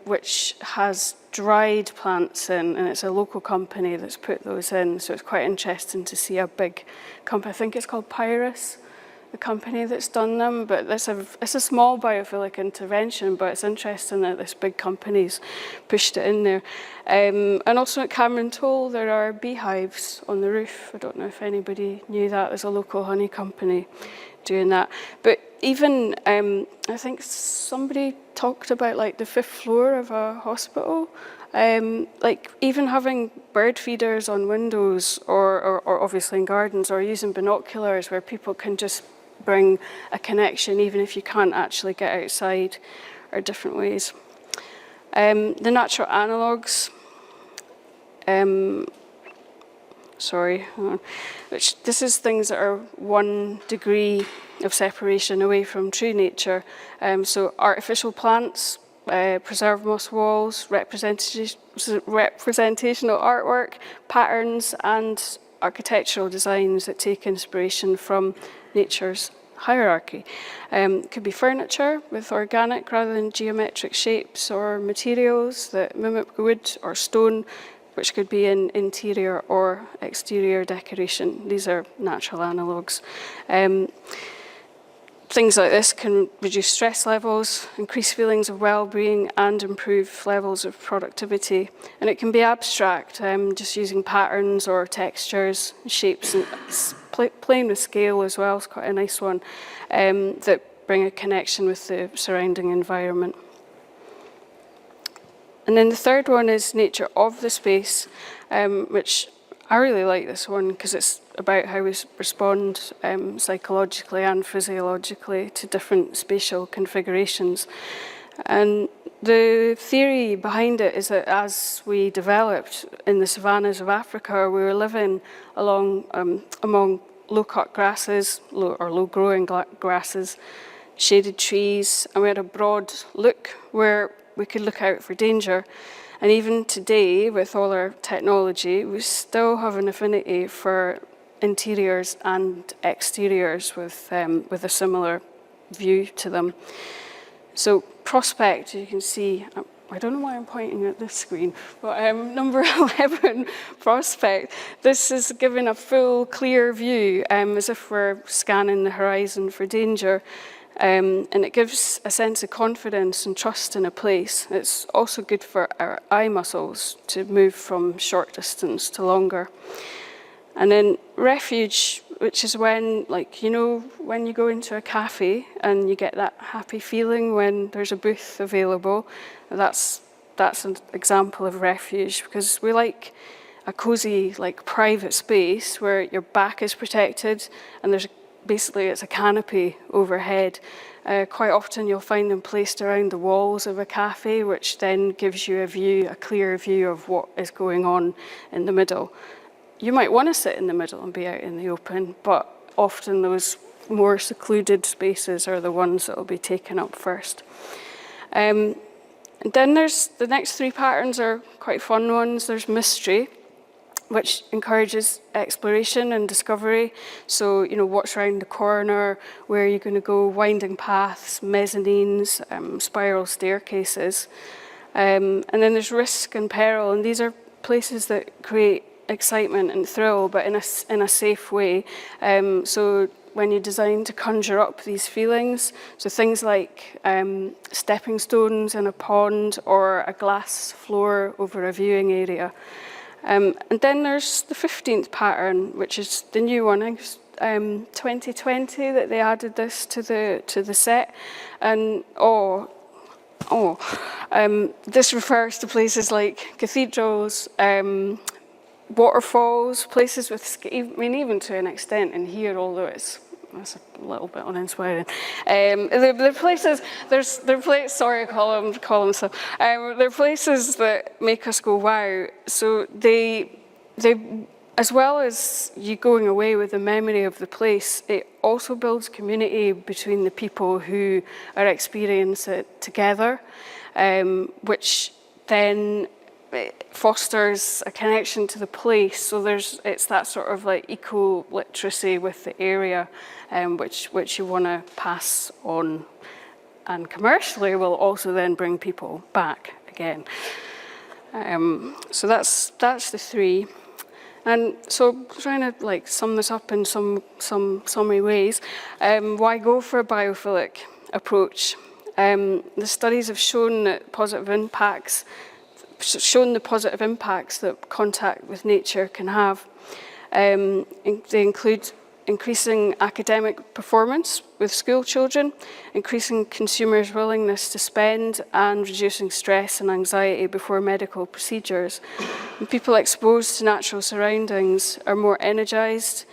Speaker 4: which has dried plants in, and it's a local company that's put those in. So it's quite interesting to see a big company. I think it's called Pyrus. the company that's done them, but it's a small biophilic intervention, but it's interesting that this big company's pushed it in there. And also at Cameron Toll, there are beehives on the roof. I don't know if anybody knew that. There's a local honey company doing that. But even, I think somebody talked about like the 5th floor of a hospital. Like even having bird feeders on windows or obviously in gardens, or using binoculars where people can just bring a connection even if you can't actually get outside, are different ways. The natural analogues, which this is things that are 1 degree of separation away from true nature. So artificial plants, preserved moss walls, representational artwork, patterns, and architectural designs that take inspiration from nature's hierarchy. It could be furniture with organic rather than geometric shapes, or materials that mimic wood or stone, which could be in interior or exterior decoration. These are natural analogues. Things like this can reduce stress levels, increase feelings of well-being, and improve levels of productivity. And it can be abstract, just using patterns or textures, shapes, and playing with scale as well is quite a nice one, that bring a connection with the surrounding environment. And then the third one is nature of the space, which I really like this one because it's about how we respond psychologically and physiologically to different spatial configurations. And the theory behind it is that as we developed in the savannas of Africa, we were living among low-cut grasses, low-growing grasses, shaded trees, and we had a broad look where we could look out for danger. And even today, with all our technology, we still have an affinity for interiors and exteriors with a similar view to them. So Prospect, you can see, I don't know why I'm pointing at this screen, but number 11, Prospect. This is giving a full, clear view, as if we're scanning the horizon for danger. And it gives a sense of confidence and trust in a place. It's also good for our eye muscles to move from short distance to longer. And then refuge, which is when, like, you know, when you go into a cafe and you get that happy feeling when there's a booth available, that's an example of refuge, because we like a cozy, like, private space where your back is protected and there's basically it's a canopy overhead. Quite often you'll find them placed around the walls of a cafe, which then gives you a clear view of what is going on in the middle. You might want to sit in the middle and be out in the open, but often those more secluded spaces are the ones that will be taken up first. And then there's the next 3 patterns are quite fun ones. There's mystery, which encourages exploration and discovery. So, you know, what's around the corner, where are you going to go, winding paths, mezzanines, spiral staircases. And then there's risk and peril, and these are places that create excitement and thrill, but in a safe way. So when you design to conjure up these feelings, so things like stepping stones in a pond or a glass floor over a viewing area. And then there's the 15th pattern, which is the new one. I think 2020 that they added this to the set, and this refers to places like cathedrals, waterfalls, places with, I mean, even to an extent in here, although that's a little bit uninspiring. The places, sorry, Columcille. There are places that make us go, wow. So they, as well as you going away with the memory of the place, it also builds community between the people who are experiencing it together, which then it fosters a connection to the place. So it's that sort of like eco-literacy with the area, which you want to pass on, and commercially will also then bring people back again. So that's the 3. And so trying to like sum this up in some summary ways, why go for a biophilic approach? The studies have shown that the positive impacts that contact with nature can have. They include increasing academic performance with school children, increasing consumers' willingness to spend, and reducing stress and anxiety before medical procedures. And people exposed to natural surroundings are more energised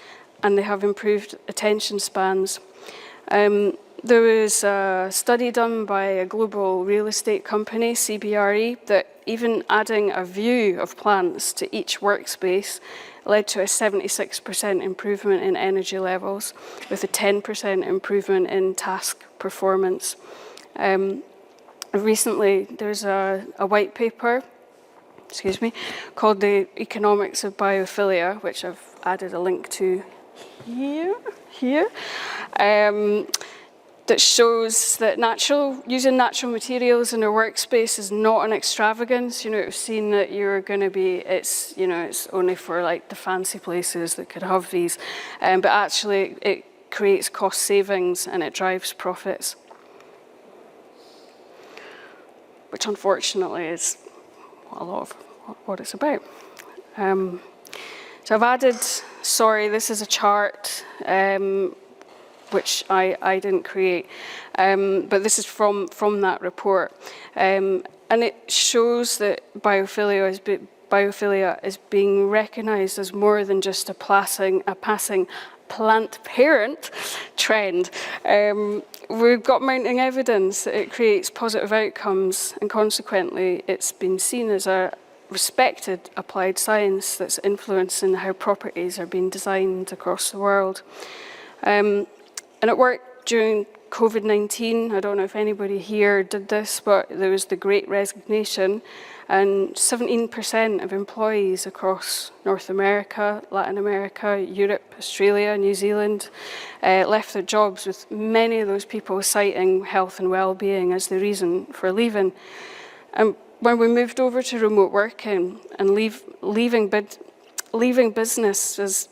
Speaker 4: and they have improved attention spans. There was a study done by a global real estate company, CBRE, that even adding a view of plants to each workspace led to a 76% improvement in energy levels, with a 10% improvement in task performance. Recently, there's a white paper, called The Economics of Biophilia, which I've added a link to here. That shows that using natural materials in a workspace is not an extravagance. You know, it's seen that it's only for like the fancy places that could have these, but actually it creates cost savings and it drives profits, which unfortunately is a lot of what it's about. So I've added, this is a chart, which I didn't create, but this is from that report. And it shows that biophilia is being recognised as more than just a passing plant parent trend. We've got mounting evidence that it creates positive outcomes, and consequently it's been seen as a respected applied science that's influencing how properties are being designed across the world. And it worked during COVID-19. I don't know if anybody here did this, but there was the Great Resignation, and 17% of employees across North America, Latin America, Europe, Australia, New Zealand left their jobs, with many of those people citing health and well-being as the reason for leaving. And when we moved over to remote working and leaving business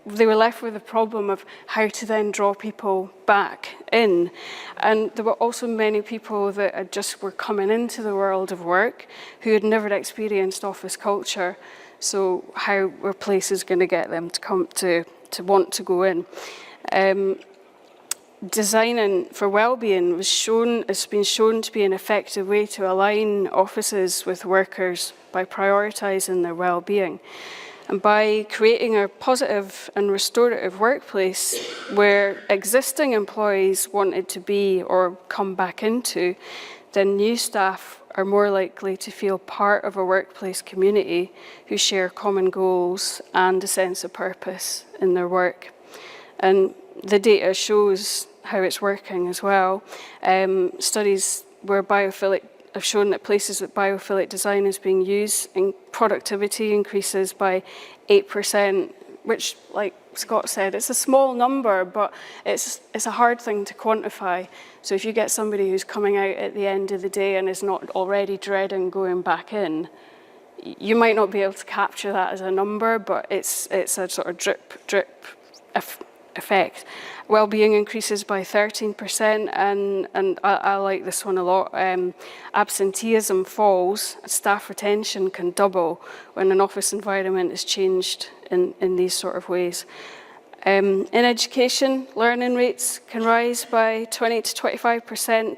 Speaker 4: they were left with the problem of how to then draw people back in. And there were also many people that were coming into the world of work who had never experienced office culture. So how were places going to get them to want to go in? Designing for well-being has been shown to be an effective way to align offices with workers by prioritising their well-being. And by creating a positive and restorative workplace where existing employees wanted to be or come back into, then new staff are more likely to feel part of a workplace community who share common goals and a sense of purpose in their work. And the data shows how it's working as well. Studies where biophilic have shown that places with biophilic design is being used, and productivity increases by 8%, which, like Scott said, it's a small number, but it's a hard thing to quantify. So if you get somebody who's coming out at the end of the day and is not already dreading going back in, you might not be able to capture that as a number, but it's a sort of drip effect. Well-being increases by 13%, and I like this one a lot. Absenteeism falls. Staff retention can double when an office environment is changed in these sort of ways. In education, learning rates can rise by 20 to 25%.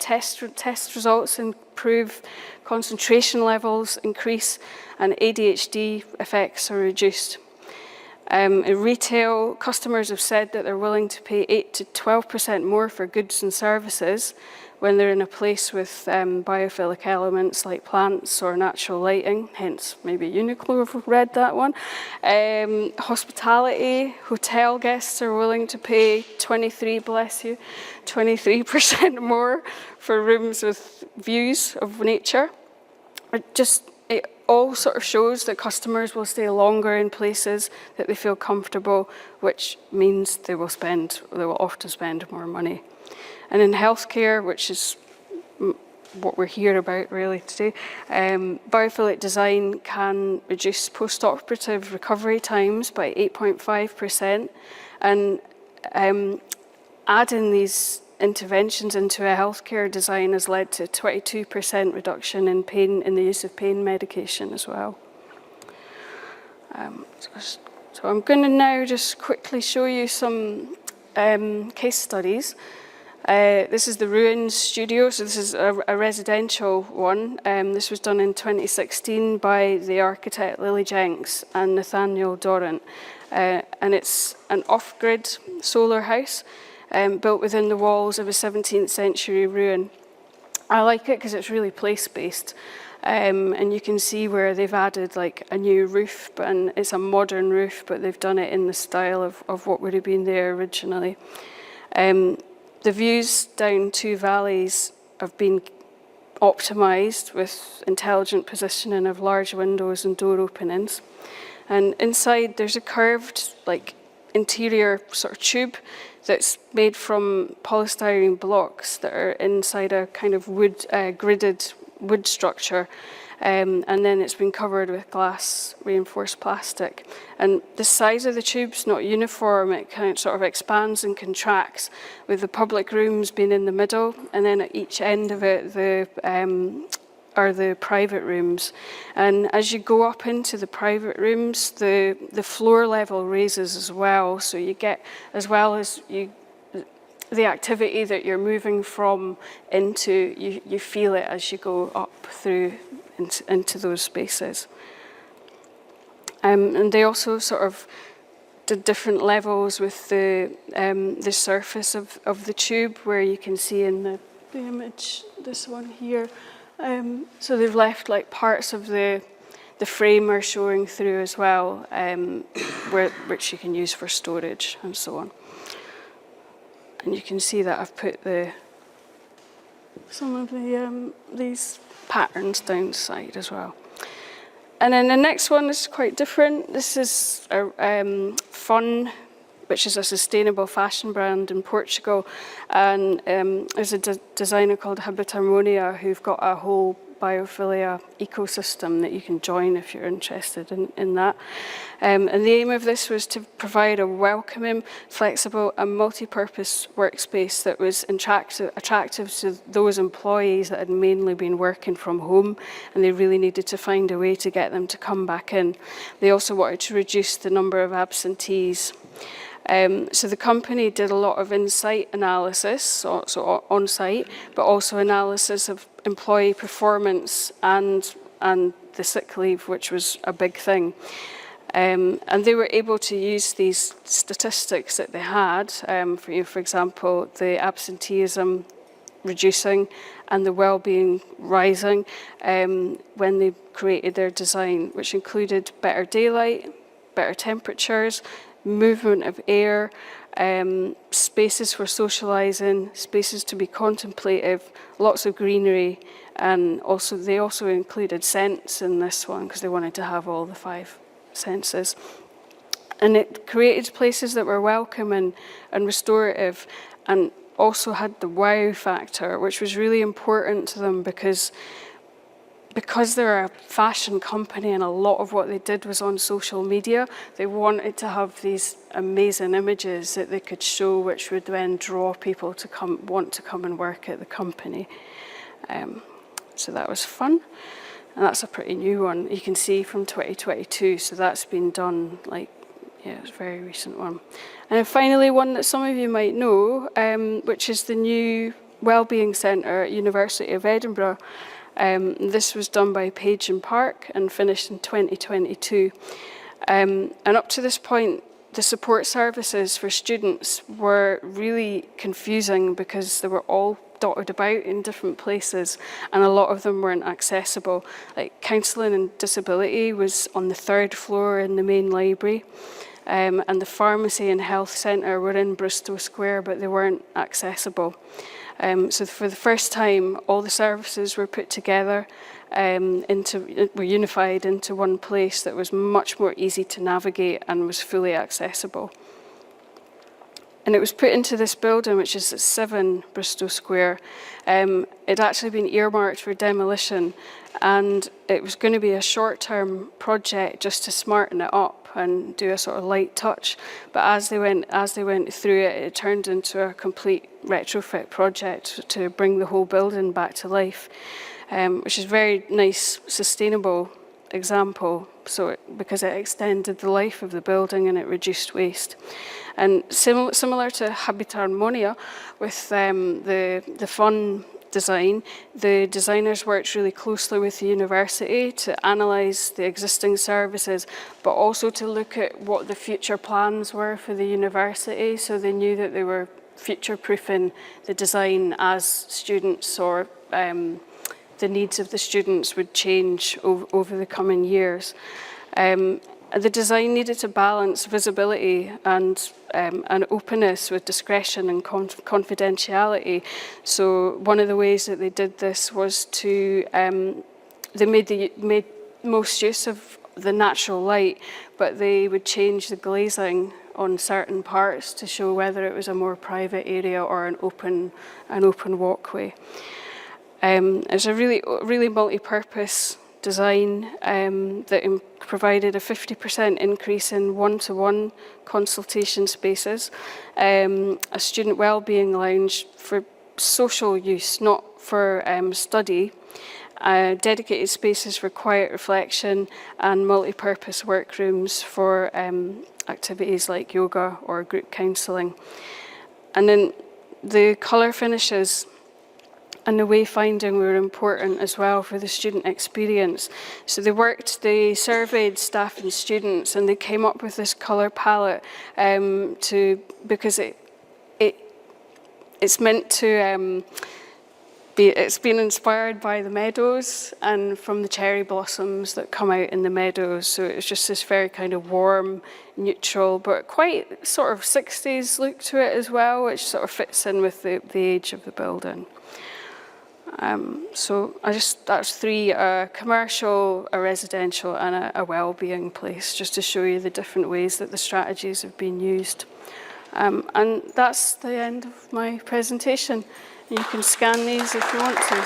Speaker 4: Test results improve, concentration levels increase, and ADHD effects are reduced. In retail, customers have said that they're willing to pay 8 to 12% more for goods and services when they're in a place with biophilic elements like plants or natural lighting, hence maybe Uniqlo have read that one. Hospitality, hotel guests are willing to pay 23% more for rooms with views of nature. It all sort of shows that customers will stay longer in places that they feel comfortable, which means they will often spend more money. And in healthcare, which is what we're here about really today. Biophilic design can reduce post-operative recovery times by 8.5%, and adding these interventions into a healthcare design has led to 22% reduction in pain, in the use of pain medication as well. So I'm going to now just quickly show you some case studies. This is the Ruins Studio, so this is a residential one. This was done in 2016 by the architect Lily Jenks and Nathaniel Dorrant. And it's an off-grid solar house built within the walls of a 17th century ruin. I like it because it's really place-based. And you can see where they've added like a new roof, and it's a modern roof, but they've done it in the style of what would have been there originally. The views down two valleys have been optimised with intelligent positioning of large windows and door openings. And inside there's a curved like interior sort of tube that's made from polystyrene blocks that are inside a kind of wood, gridded wood structure, and then it's been covered with glass reinforced plastic. And the size of the tube's not uniform, it kind of sort of expands and contracts, with the public rooms being in the middle, and then at each end of it are the private rooms. And as you go up into the private rooms, the floor level raises as well, so you get, as well as the activity that you're moving from into, you feel it as you go up through into those spaces. And they also sort of did different levels with the surface of the tube, where you can see in the image, this one here. So they've left like parts of the frame are showing through as well, which you can use for storage and so on. And you can see that I've put some of these patterns down the side as well. And then the next one is quite different. This is Fun, which is a sustainable fashion brand in Portugal. And there's a designer called Habit Harmonia who've got a whole biophilia ecosystem that you can join if you're interested in that. And the aim of this was to provide a welcoming, flexible and multi-purpose workspace that was attractive to those employees that had mainly been working from home, and they really needed to find a way to get them to come back in. They also wanted to reduce the number of absentees. So the company did a lot of insight analysis, so on-site, but also analysis of employee performance and the sick leave, which was a big thing. And they were able to use these statistics that they had, for example, the absenteeism reducing and the well-being rising when they created their design, which included better daylight, better temperatures, movement of air, spaces for socialising, spaces to be contemplative, lots of greenery, and they also included scents in this one because they wanted to have all the 5 senses. And it created places that were welcome and restorative, and also had the wow factor, which was really important to them because they're a fashion company and a lot of what they did was on social media, they wanted to have these amazing images that they could show, which would then draw people to want to come and work at the company. So that was fun. And that's a pretty new one. You can see from 2022, so that's been done it's a very recent one. And then finally, one that some of you might know, which is the new Wellbeing Centre at University of Edinburgh. This was done by Page and Park and finished in 2022. And up to this point, the support services for students were really confusing because they were all dotted about in different places and a lot of them weren't accessible. Like counselling and disability was on the 3rd floor in the main library. And the pharmacy and health centre were in Bristol Square, but they weren't accessible. So for the first time, all the services were put together, were unified into one place that was much more easy to navigate and was fully accessible. And it was put into this building, which is at 7 Bristol Square. It'd actually been earmarked for demolition, and it was going to be a short-term project just to smarten it up and do a sort of light touch. But as they went through it, it turned into a complete retrofit project to bring the whole building back to life, which is a very nice, sustainable example. Because it extended the life of the building and it reduced waste. And similar to Habitat Harmonia, with the fun design, the designers worked really closely with the university to analyse the existing services, but also to look at what the future plans were for the university, so they knew that they were future-proofing the design as students or the needs of the students would change over the coming years. The design needed to balance visibility and openness with discretion and confidentiality. So one of the ways that they did this was to, they made most use of the natural light, but they would change the glazing on certain parts to show whether it was a more private area or an open walkway. It's a really multi-purpose design that provided a 50% increase in one-to-one consultation spaces, a student wellbeing lounge for social use, not for study, dedicated spaces for quiet reflection, and multi-purpose workrooms for activities like yoga or group counselling. And then the colour finishes and the wayfinding were important as well for the student experience. So they surveyed staff and students, and they came up with this colour palette because it's meant to it's been inspired by the meadows and from the cherry blossoms that come out in the meadows. So it's just this very kind of warm, neutral, but quite sort of 60s look to it as well, which sort of fits in with the age of the building. So that's 3, a commercial, a residential, and a wellbeing place, just to show you the different ways that the strategies have been used. And that's the end of my presentation. You can scan these if you want to.